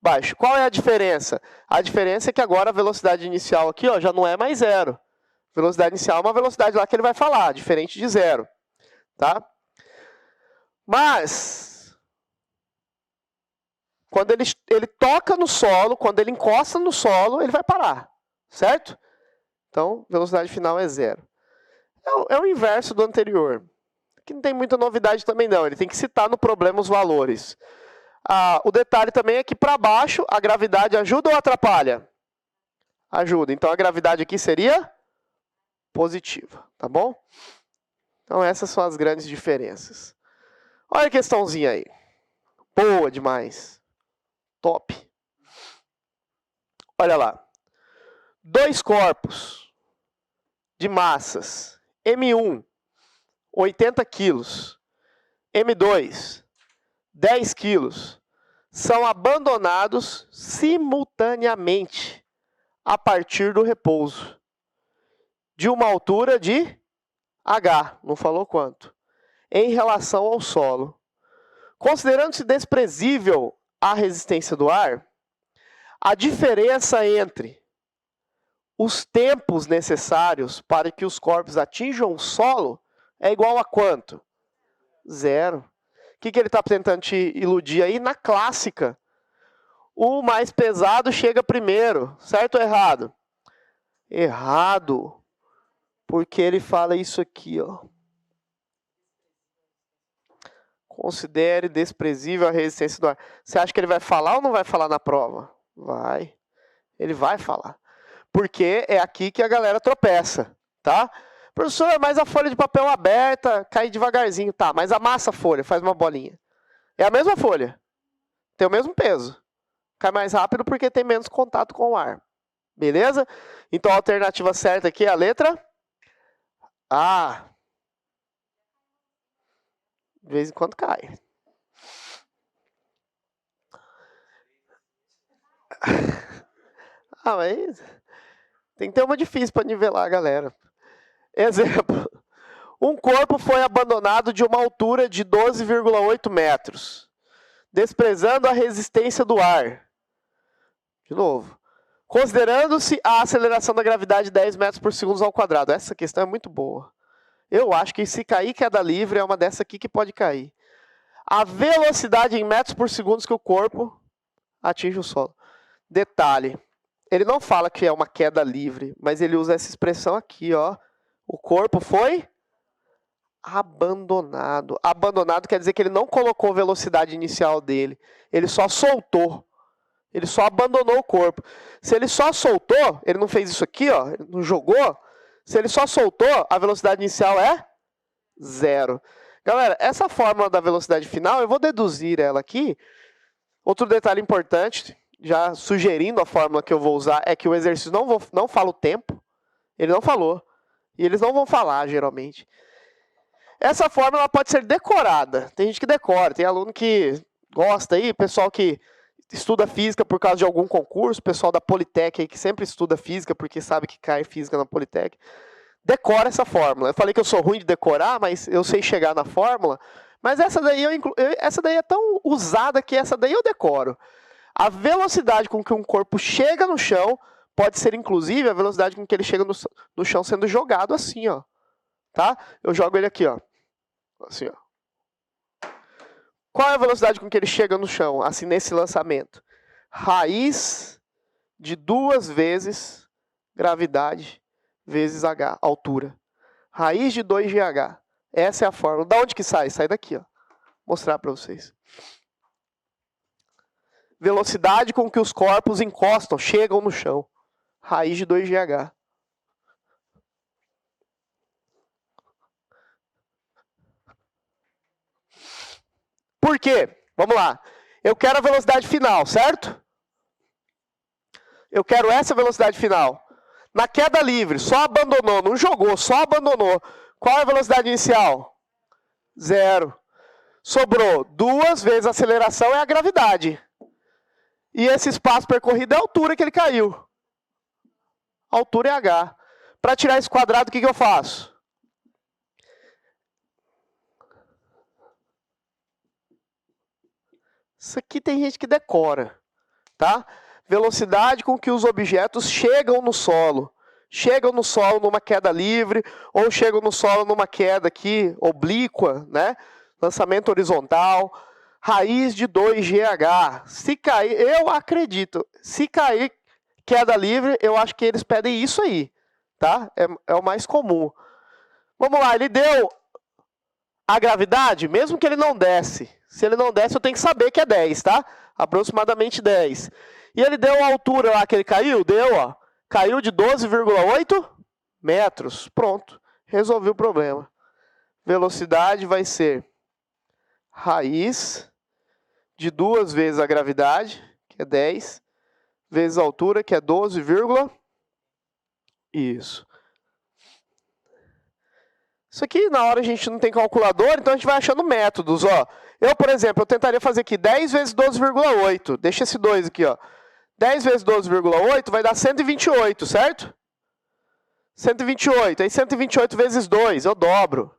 baixo. Qual é a diferença? A diferença é que agora a velocidade inicial aqui, ó, já não é mais 0. Velocidade inicial é uma velocidade lá que ele vai falar, diferente de 0. Tá? Mas, quando ele toca no solo, quando ele encosta no solo, ele vai parar. Certo? Então, velocidade final é 0. É o inverso do anterior. Que não tem muita novidade também não. Ele tem que citar no problema os valores. O detalhe também é que para baixo, a gravidade ajuda ou atrapalha? Ajuda. Então, a gravidade aqui seria positiva. Tá bom? Então, essas são as grandes diferenças. Olha a questãozinha aí. Boa demais. Top. Olha lá. 2 corpos de massas. M1, 80 quilos. M2, 10 quilos. São abandonados simultaneamente a partir do repouso. De uma altura de H, não falou quanto, em relação ao solo. Considerando-se desprezível a resistência do ar, a diferença entre os tempos necessários para que os corpos atinjam o solo é igual a quanto? 0. O que ele está tentando te iludir aí? Na clássica, o mais pesado chega primeiro. Certo ou errado? Errado. Porque ele fala isso aqui, ó. Considere desprezível a resistência do ar. Você acha que ele vai falar ou não vai falar na prova? Vai. Ele vai falar. Porque é aqui que a galera tropeça, tá? Professor, mas a folha de papel aberta cai devagarzinho. Tá, mas amassa a folha, faz uma bolinha. É a mesma folha. Tem o mesmo peso. Cai mais rápido porque tem menos contato com o ar. Beleza? Então a alternativa certa aqui é a letra A. De vez em quando cai. Mas tem que ter uma difícil para nivelar a galera. Exemplo. Um corpo foi abandonado de uma altura de 12,8 metros, desprezando a resistência do ar. De novo. Considerando-se a aceleração da gravidade de 10 metros por segundo ao quadrado. Essa questão é muito boa. Eu acho que se cair queda livre é uma dessa aqui que pode cair. A velocidade em metros por segundo que o corpo atinge o solo. Detalhe. Ele não fala que é uma queda livre, mas ele usa essa expressão aqui, ó. O corpo foi abandonado. Abandonado quer dizer que ele não colocou a velocidade inicial dele. Ele só soltou. Ele só abandonou o corpo. Se ele só soltou, ele não fez isso aqui, ó, ele não jogou. Se ele só soltou, a velocidade inicial é 0. Galera, essa fórmula da velocidade final, eu vou deduzir ela aqui. Outro detalhe importante, já sugerindo a fórmula que eu vou usar, é que o exercício não fala o tempo. Ele não falou. E eles não vão falar, geralmente. Essa fórmula ela pode ser decorada. Tem gente que decora, tem aluno que gosta aí, pessoal que estuda física por causa de algum concurso, pessoal da Politec aí que sempre estuda física porque sabe que cai física na Politec. Decora essa fórmula. Eu falei que eu sou ruim de decorar, mas eu sei chegar na fórmula. Mas essa daí, essa daí é tão usada que essa daí eu decoro. A velocidade com que um corpo chega no chão pode ser, inclusive, a velocidade com que ele chega no chão sendo jogado assim, ó. Tá? Eu jogo ele aqui, ó. Assim, ó. Qual é a velocidade com que ele chega no chão, assim, nesse lançamento? Raiz de 2 vezes gravidade vezes h, altura. Raiz de 2GH. Essa é a fórmula. Da onde que sai? Sai daqui, ó. Vou mostrar para vocês. Velocidade com que os corpos encostam, chegam no chão. Raiz de 2GH. Por quê? Vamos lá. Eu quero a velocidade final, certo? Eu quero essa velocidade final. Na queda livre, só abandonou, não jogou, só abandonou. Qual é a velocidade inicial? 0. Sobrou 2 vezes a aceleração é a gravidade. E esse espaço percorrido é a altura que ele caiu. A altura é h. Para tirar esse quadrado, o que eu faço? Isso aqui tem gente que decora, tá? Velocidade com que os objetos chegam no solo. Chegam no solo numa queda livre, ou chegam no solo numa queda aqui, oblíqua, né? Lançamento horizontal. Raiz de 2GH. Se cair, eu acredito, se cair queda livre, eu acho que eles pedem isso aí, tá? É o mais comum. Vamos lá, ele deu a gravidade, mesmo que ele não desce. Se ele não desce, eu tenho que saber que é 10, tá? Aproximadamente 10. E ele deu a altura lá que ele caiu? Deu, ó. Caiu de 12,8 metros. Pronto. Resolvi o problema. Velocidade vai ser raiz de 2 vezes a gravidade, que é 10, vezes a altura, que é 12, isso. Isso aqui, na hora a gente não tem calculador, então a gente vai achando métodos, ó. Eu, por exemplo, eu tentaria fazer aqui 10 vezes 12,8. Deixa esse 2 aqui, ó. 10 vezes 12,8 vai dar 128, certo? 128. Aí 128 vezes 2, eu dobro.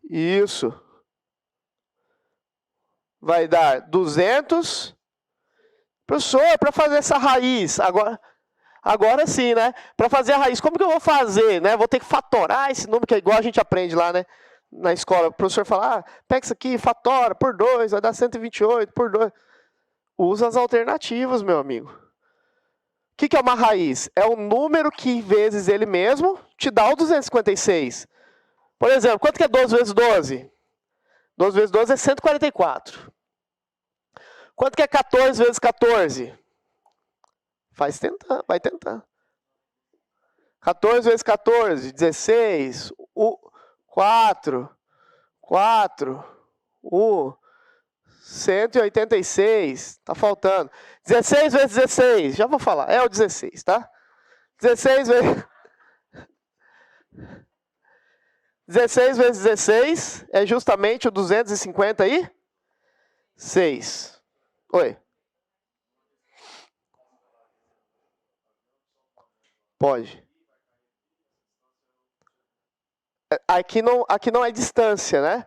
Isso. Vai dar 200. Professor, para fazer essa raiz, agora sim, né? Para fazer a raiz, como que eu vou fazer, né? Vou ter que fatorar esse número, que é igual a gente aprende lá, né? Na escola, o professor fala, pega isso aqui, fatora por 2, vai dar 128 por 2. Usa as alternativas, meu amigo. O que é uma raiz? É o número que, vezes ele mesmo, te dá o 256. Por exemplo, quanto que é 12 vezes 12? 12 vezes 12 é 144. Quanto que é 14 vezes 14? Vai tentar. 14 vezes 14, 16, 4, 186, tá faltando. 16 vezes 16, já vou falar, é o 16, tá? 16 vezes 16 é justamente o 256. Oi. Pode. Aqui não é distância, né?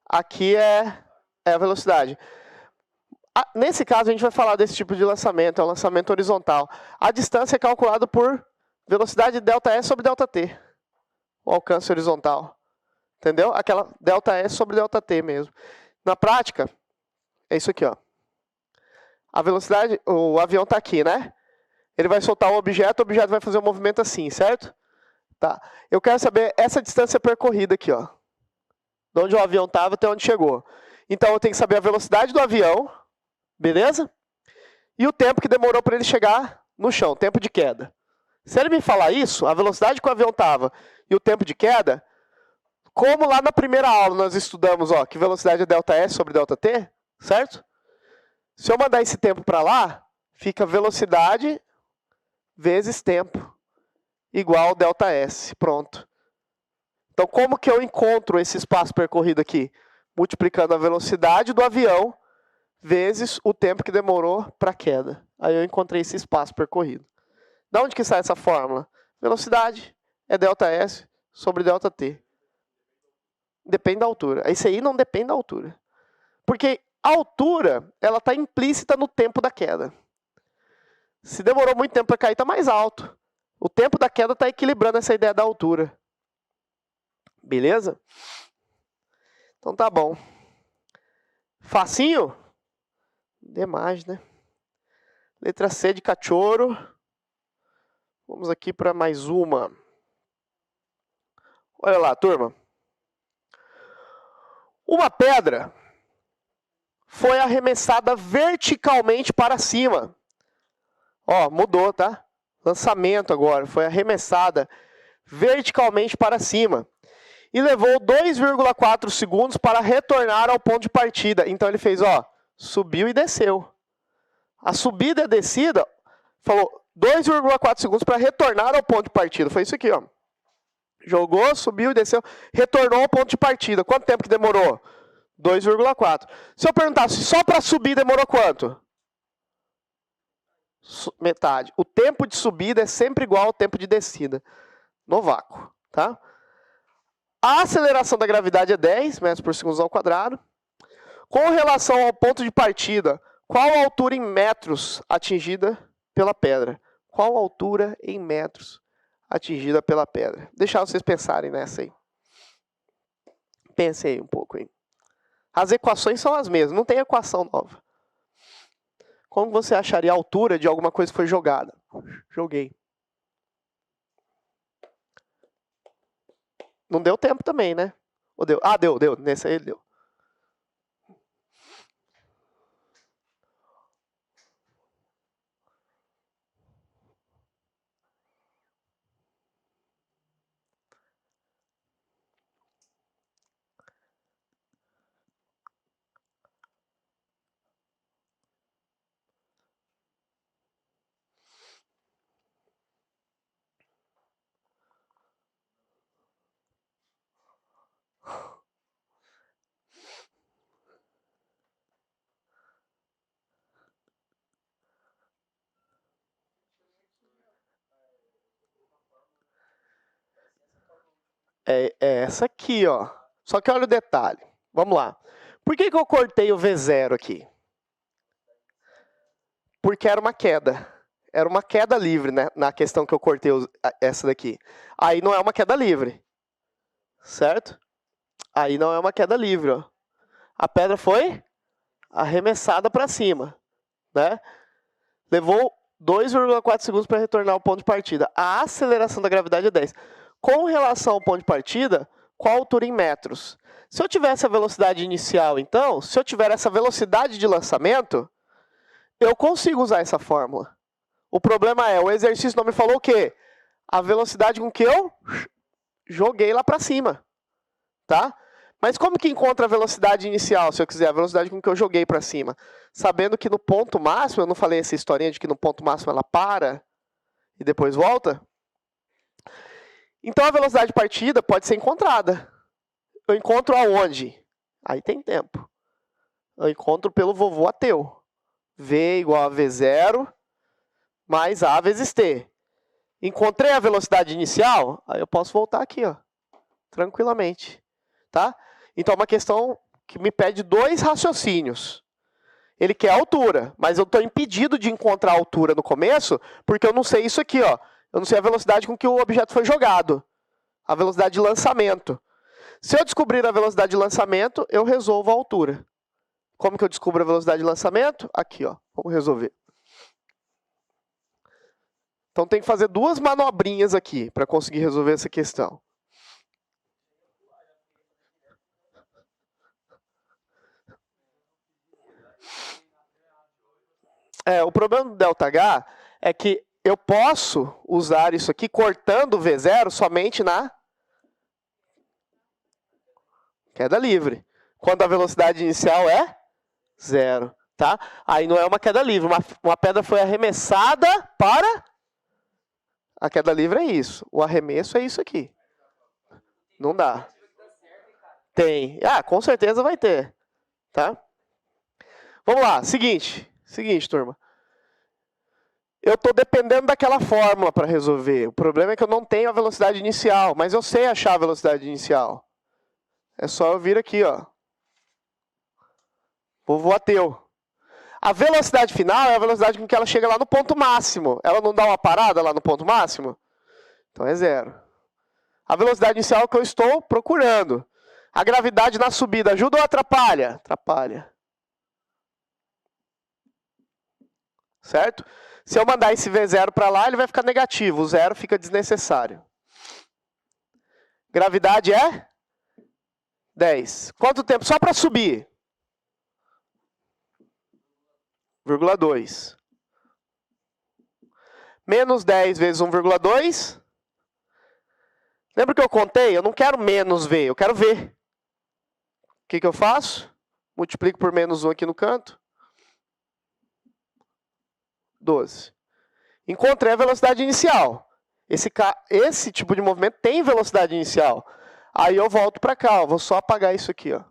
Aqui é a velocidade. Nesse caso, a gente vai falar desse tipo de lançamento, é o lançamento horizontal. A distância é calculada por velocidade ΔS sobre ΔT. O alcance horizontal. Entendeu? Aquela ΔS sobre ΔT mesmo. Na prática, é isso aqui, ó. A velocidade, o avião está aqui, né? Ele vai soltar o objeto vai fazer um movimento assim, certo? Tá. Eu quero saber essa distância percorrida aqui, ó. De onde o avião estava até onde chegou. Então, eu tenho que saber a velocidade do avião, beleza? E o tempo que demorou para ele chegar no chão, tempo de queda. Se ele me falar isso, a velocidade que o avião estava e o tempo de queda, como lá na primeira aula nós estudamos, ó, que velocidade é ΔS sobre ΔT, certo? Se eu mandar esse tempo para lá, fica velocidade vezes tempo, igual ΔS, pronto. Então, como que eu encontro esse espaço percorrido aqui? Multiplicando a velocidade do avião vezes o tempo que demorou para a queda. Aí eu encontrei esse espaço percorrido. Da onde que sai essa fórmula? Velocidade é ΔS sobre ΔT. Depende da altura. Esse aí não depende da altura. Porque a altura, ela está implícita no tempo da queda. Se demorou muito tempo para cair, está mais alto. O tempo da queda está equilibrando essa ideia da altura. Beleza? Então tá bom. Facinho? Demais, né? Letra C de cachorro. Vamos aqui para mais uma. Olha lá, turma. Uma pedra foi arremessada verticalmente para cima. Ó, mudou, tá? Lançamento agora. Foi arremessada verticalmente para cima. E levou 2,4 segundos para retornar ao ponto de partida. Então ele fez, ó, subiu e desceu. A subida e a descida, falou 2,4 segundos para retornar ao ponto de partida. Foi isso aqui, ó. Jogou, subiu e desceu, retornou ao ponto de partida. Quanto tempo que demorou? 2,4. Se eu perguntasse só para subir, demorou quanto? Metade. O tempo de subida é sempre igual ao tempo de descida. No vácuo, tá? A aceleração da gravidade é 10 metros por segundo ao quadrado. Com relação ao ponto de partida, qual a altura em metros atingida pela pedra? Qual a altura em metros atingida pela pedra? Deixar vocês pensarem nessa aí. Pensem aí um pouco aí. As equações são as mesmas, não tem equação nova. Como você acharia a altura de alguma coisa que foi jogada? Joguei. Não deu tempo também, né? Ou deu? Ah, deu. Nesse aí ele deu. É essa aqui, ó. Só que olha o detalhe. Vamos lá. Por que eu cortei o V0 aqui? Porque era uma queda. Era uma queda livre, né? Na questão que eu cortei essa daqui. Aí não é uma queda livre. Certo? Aí não é uma queda livre, ó. A pedra foi arremessada para cima, né? Levou 2,4 segundos para retornar ao ponto de partida. A aceleração da gravidade é 10. Com relação ao ponto de partida, qual a altura em metros? Se eu tivesse a velocidade inicial, então, se eu tiver essa velocidade de lançamento, eu consigo usar essa fórmula. O problema é, o exercício não me falou o quê? A velocidade com que eu joguei lá para cima, tá? Mas como que encontra a velocidade inicial, se eu quiser, a velocidade com que eu joguei para cima? Sabendo que no ponto máximo, eu não falei essa historinha de que no ponto máximo ela para e depois volta? Então a velocidade de partida pode ser encontrada. Eu encontro aonde? Aí tem tempo. Eu encontro pelo vovô ateu. V igual a V0 mais A vezes T. Encontrei a velocidade inicial, aí eu posso voltar aqui, ó, tranquilamente. Tá? Então é uma questão que me pede dois raciocínios. Ele quer a altura, mas eu estou impedido de encontrar a altura no começo, porque eu não sei isso aqui, ó. Eu não sei a velocidade com que o objeto foi jogado. A velocidade de lançamento. Se eu descobrir a velocidade de lançamento, eu resolvo a altura. Como que eu descubro a velocidade de lançamento? Aqui, ó. Vamos resolver. Então tem que fazer duas manobrinhas aqui para conseguir resolver essa questão. O problema do ΔH é que eu posso usar isso aqui cortando o V0 somente na queda livre. Quando a velocidade inicial é 0. Tá? Aí não é uma queda livre. Uma pedra foi arremessada para... A queda livre é isso. O arremesso é isso aqui. Não dá. Tem. Ah, com certeza vai ter. Tá? Vamos lá. Seguinte, turma. Eu estou dependendo daquela fórmula para resolver. O problema é que eu não tenho a velocidade inicial, mas eu sei achar a velocidade inicial. É só eu vir aqui, ó. Povoa ateu. A velocidade final é a velocidade com que ela chega lá no ponto máximo. Ela não dá uma parada lá no ponto máximo? Então é 0. A velocidade inicial é o que eu estou procurando. A gravidade na subida ajuda ou atrapalha? Atrapalha. Certo? Se eu mandar esse V0 para lá, ele vai ficar negativo. O 0 fica desnecessário. Gravidade é 10. Quanto tempo? Só para subir? 0,2. Menos 10 vezes 1,2. Lembra que eu contei? Eu não quero menos V, eu quero V. O que eu faço? Multiplico por menos 1 aqui no canto. 12. Encontrei a velocidade inicial. Esse tipo de movimento tem velocidade inicial. Aí eu volto para cá, ó, vou só apagar isso aqui. Ó.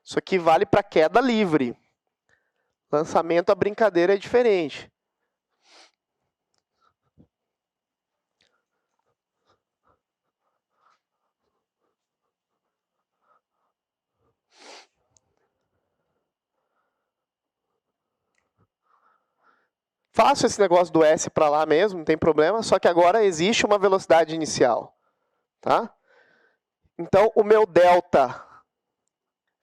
Isso aqui vale para queda livre. Lançamento, a brincadeira é diferente. Faço esse negócio do S para lá mesmo, não tem problema, só que agora existe uma velocidade inicial. Tá? Então, o meu delta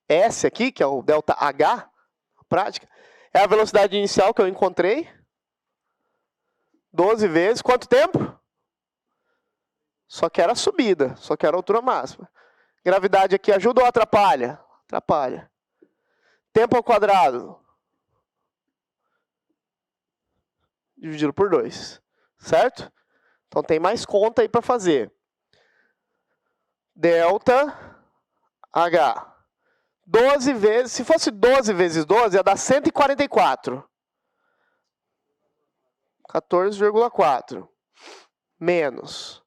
S aqui, que é o delta H, na prática, é a velocidade inicial que eu encontrei. 12 vezes, quanto tempo? Só quero a subida, só quero a altura máxima. Gravidade aqui ajuda ou atrapalha? Atrapalha. Tempo ao quadrado. Dividido por 2. Certo? Então tem mais conta aí para fazer. Delta H. 12 vezes, se fosse 12 vezes 12, ia dar 144. 14,4. Menos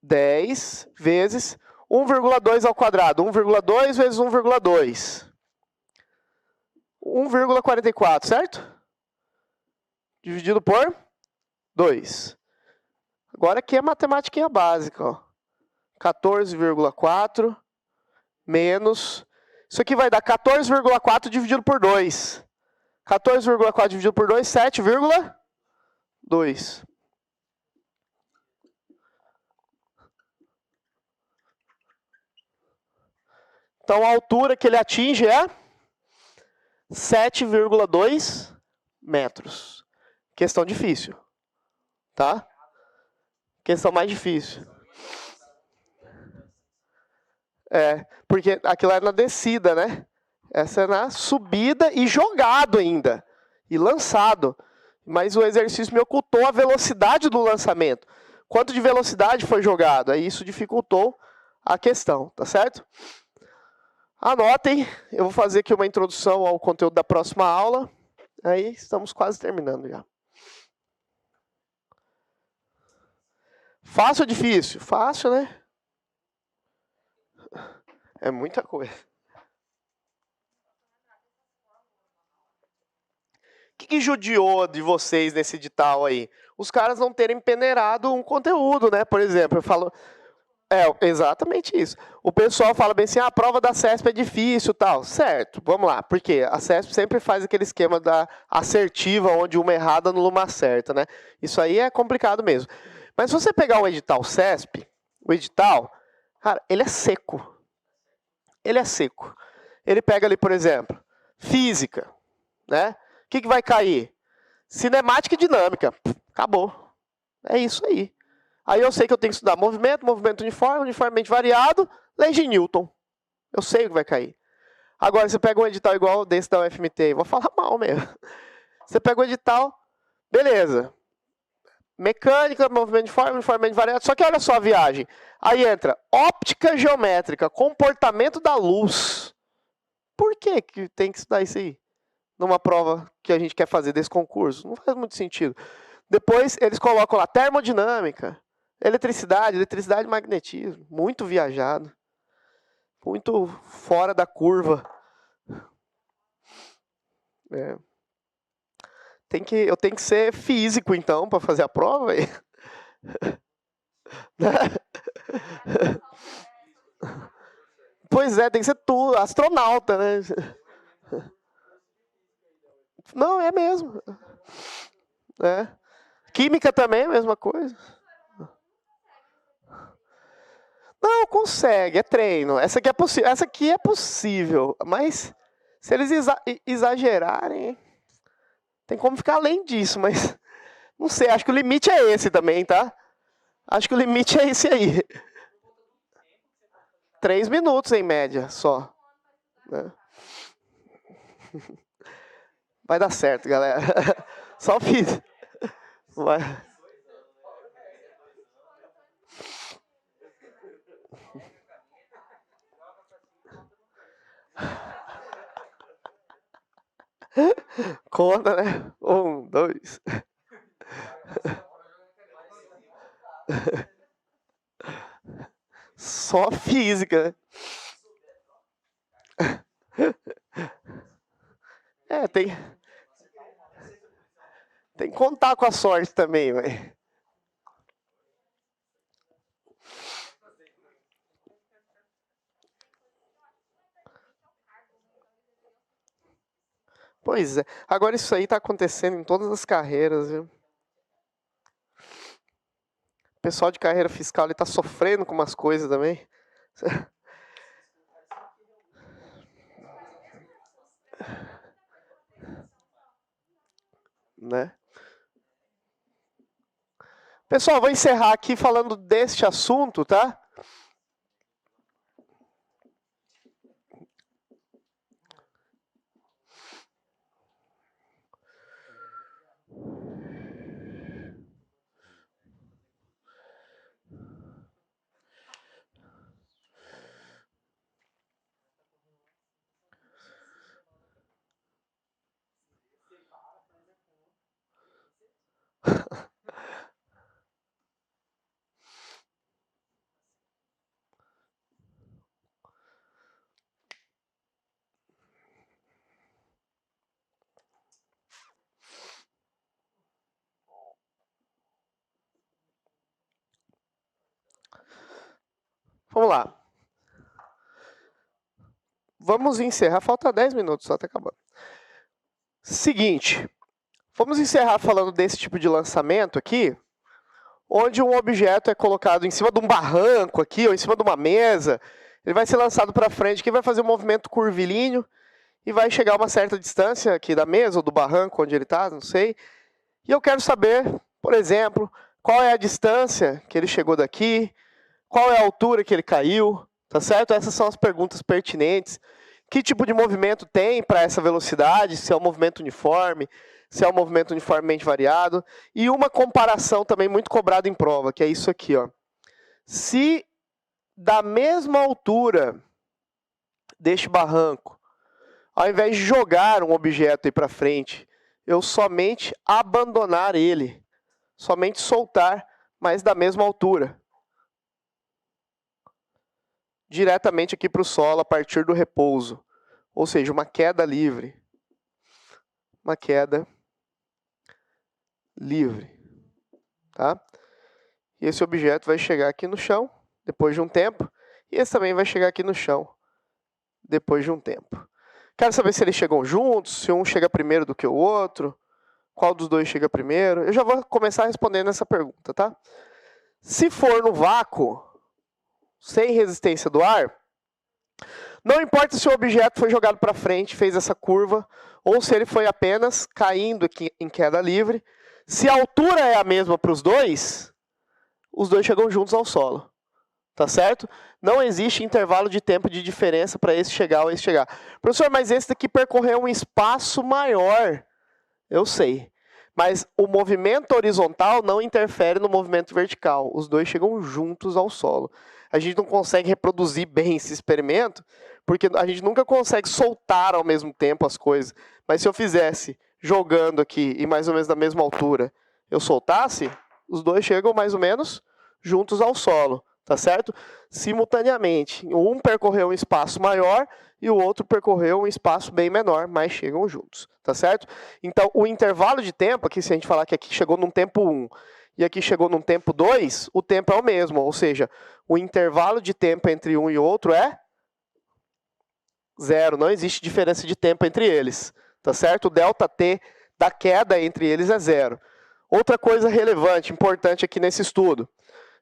10 vezes 1,2 ao quadrado. 1,2 vezes 1,2. 1,44, certo? Dividido por 2. Agora aqui é matemática básica. Ó. 14,4 menos... Isso aqui vai dar 14,4 dividido por 2. 14,4 dividido por 2, 7,2. Então, a altura que ele atinge é 7,2 metros. Questão difícil. Tá? Questão mais difícil. É, porque aquilo é na descida, né? Essa é na subida e jogado ainda. E lançado. Mas o exercício me ocultou a velocidade do lançamento. Quanto de velocidade foi jogado? Aí isso dificultou a questão, tá certo? Anotem, eu vou fazer aqui uma introdução ao conteúdo da próxima aula. Aí estamos quase terminando já. Fácil ou difícil? Fácil, né? É muita coisa. O que judiou de vocês nesse edital aí? Os caras não terem peneirado um conteúdo, né? Por exemplo, eu falo... exatamente isso. O pessoal fala bem assim, a prova da CESP é difícil, tal. Certo, vamos lá. Por quê? A CESP sempre faz aquele esquema da assertiva, onde uma errada anula uma certa, né? Isso aí é complicado mesmo. Mas se você pegar o edital CESP, o edital, cara, ele é seco. Ele é seco. Ele pega ali, por exemplo, física, né? O que vai cair? Cinemática e dinâmica. Acabou. É isso aí. Aí eu sei que eu tenho que estudar movimento, movimento uniforme, uniformemente variado, lei de Newton. Eu sei o que vai cair. Agora, você pega um edital igual desse da UFMT, eu vou falar mal mesmo. Você pega o edital, beleza. Mecânica, movimento uniforme, uniformemente variado. Só que olha só a viagem. Aí entra óptica geométrica, comportamento da luz. Por que tem que estudar isso aí? Numa prova que a gente quer fazer desse concurso? Não faz muito sentido. Depois eles colocam lá termodinâmica, eletricidade e magnetismo. Muito viajado. Muito fora da curva. É. Eu tenho que ser físico, então, para fazer a prova. Pois é, tem que ser tu, astronauta, né? Não, é mesmo. É. Química também é a mesma coisa. Não, consegue, é treino. Essa aqui é possível, mas se eles exagerarem, tem como ficar além disso, mas não sei, acho que o limite é esse também, tá? Acho que o limite é esse aí. 3 minutos em média só. Né? Vai dar certo, galera. Só fiz. Vai. Conta, né? 1, 2. Só física. É, tem que contar com a sorte também, velho. Pois é. Agora isso aí tá acontecendo em todas as carreiras, viu? O pessoal de carreira fiscal ele tá sofrendo com umas coisas também. Né? Pessoal, vou encerrar aqui falando deste assunto, tá? Vamos lá. Vamos encerrar. Falta 10 minutos, só tá acabando. Seguinte. Vamos encerrar falando desse tipo de lançamento aqui, onde um objeto é colocado em cima de um barranco aqui, ou em cima de uma mesa. Ele vai ser lançado para frente, que vai fazer um movimento curvilíneo e vai chegar a uma certa distância aqui da mesa ou do barranco onde ele está, não sei. E eu quero saber, por exemplo, qual é a distância que ele chegou daqui, qual é a altura que ele caiu, tá certo? Essas são as perguntas pertinentes. Que tipo de movimento tem para essa velocidade, se é um movimento uniforme, se é um movimento uniformemente variado. E uma comparação também muito cobrada em prova, que é isso aqui, ó. Se da mesma altura deste barranco, ao invés de jogar um objeto aí para frente, eu somente abandonar ele, somente soltar, mas da mesma altura, diretamente aqui para o solo a partir do repouso, ou seja, uma queda livre. Uma queda livre, tá? E esse objeto vai chegar aqui no chão depois de um tempo, e esse também vai chegar aqui no chão depois de um tempo. Quero saber se eles chegam juntos, se um chega primeiro do que o outro, qual dos dois chega primeiro. Eu já vou começar respondendo essa pergunta, tá? Se for no vácuo, sem resistência do ar, não importa se o objeto foi jogado para frente, fez essa curva, ou se ele foi apenas caindo aqui em queda livre. Se a altura é a mesma para os dois chegam juntos ao solo. Tá certo? Não existe intervalo de tempo de diferença para esse chegar ou esse chegar. Professor, mas esse daqui percorreu um espaço maior. Eu sei. Mas o movimento horizontal não interfere no movimento vertical. Os dois chegam juntos ao solo. A gente não consegue reproduzir bem esse experimento, porque a gente nunca consegue soltar ao mesmo tempo as coisas. Mas se eu fizesse jogando aqui e mais ou menos da mesma altura, eu soltasse, os dois chegam mais ou menos juntos ao solo. Tá certo? Simultaneamente. Um percorreu um espaço maior e o outro percorreu um espaço bem menor, mas chegam juntos. Tá certo? Então, o intervalo de tempo, aqui se a gente falar que aqui chegou num tempo 1 e aqui chegou num tempo 2, o tempo é o mesmo. Ou seja, o intervalo de tempo entre um e outro é Zero, não existe diferença de tempo entre eles, tá certo? O ΔT da queda entre eles é zero. Outra coisa relevante, importante aqui nesse estudo,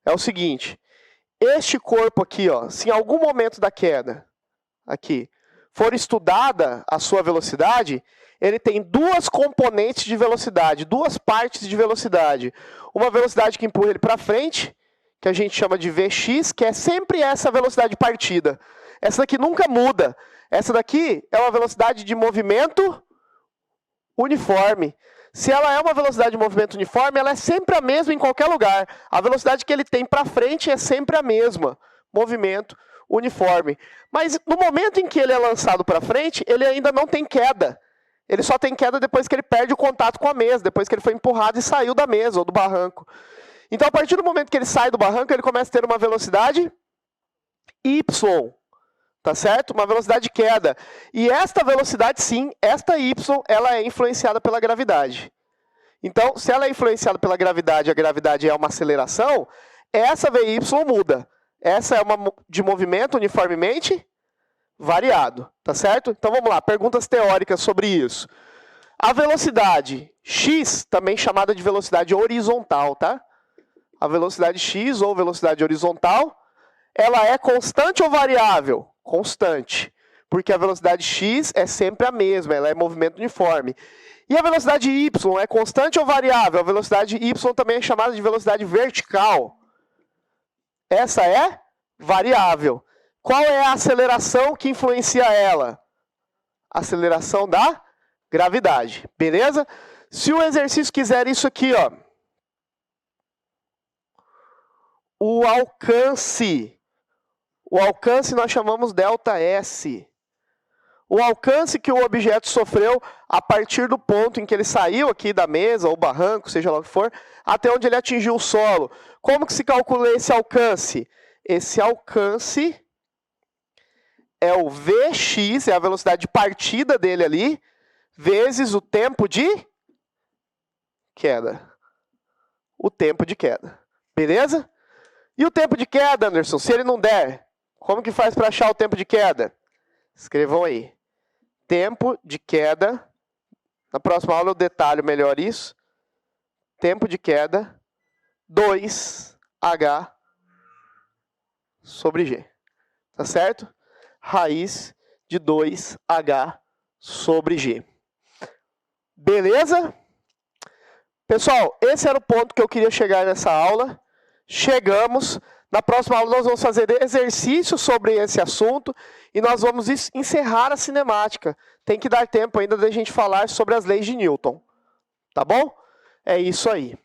é o seguinte, este corpo aqui, ó, se em algum momento da queda, aqui, for estudada a sua velocidade, ele tem duas componentes de velocidade, duas partes de velocidade. Uma velocidade que empurra ele para frente, que a gente chama de Vx, que é sempre essa velocidade de partida. Essa daqui nunca muda. Essa daqui é uma velocidade de movimento uniforme. Se ela é uma velocidade de movimento uniforme, ela é sempre a mesma em qualquer lugar. A velocidade que ele tem para frente é sempre a mesma. Movimento uniforme. Mas no momento em que ele é lançado para frente, ele ainda não tem queda. Ele só tem queda depois que ele perde o contato com a mesa, depois que ele foi empurrado e saiu da mesa ou do barranco. Então, a partir do momento que ele sai do barranco, ele começa a ter uma velocidade y, tá certo? Uma velocidade de queda. E esta velocidade, sim, esta y, ela é influenciada pela gravidade. Então, se ela é influenciada pela gravidade, a gravidade é uma aceleração, essa vy muda. Essa é uma de movimento uniformemente variado, tá certo? Então vamos lá, perguntas teóricas sobre isso. A velocidade x, também chamada de velocidade horizontal, tá? A velocidade x ou velocidade horizontal, ela é constante ou variável? Constante, porque a velocidade x é sempre a mesma, ela é movimento uniforme. E a velocidade y é constante ou variável? A velocidade y também é chamada de velocidade vertical. Essa é variável. Qual é a aceleração que influencia ela? Aceleração da gravidade, beleza? Se o exercício quiser isso aqui, ó, o alcance nós chamamos ΔS. O alcance que o objeto sofreu a partir do ponto em que ele saiu aqui da mesa, ou barranco, seja lá o que for, até onde ele atingiu o solo. Como que se calcula esse alcance? Esse alcance é o Vx, é a velocidade de partida dele ali, vezes o tempo de queda. O tempo de queda. Beleza? E o tempo de queda, Anderson, se ele não der, como que faz para achar o tempo de queda? Escrevam aí. Tempo de queda. Na próxima aula eu detalho melhor isso. Tempo de queda 2h sobre g. Tá certo? Raiz de 2h sobre g. Beleza? Pessoal, esse era o ponto que eu queria chegar nessa aula. Chegamos. Na próxima aula nós vamos fazer exercícios sobre esse assunto e nós vamos encerrar a cinemática. Tem que dar tempo ainda da gente falar sobre as leis de Newton. Tá bom? É isso aí.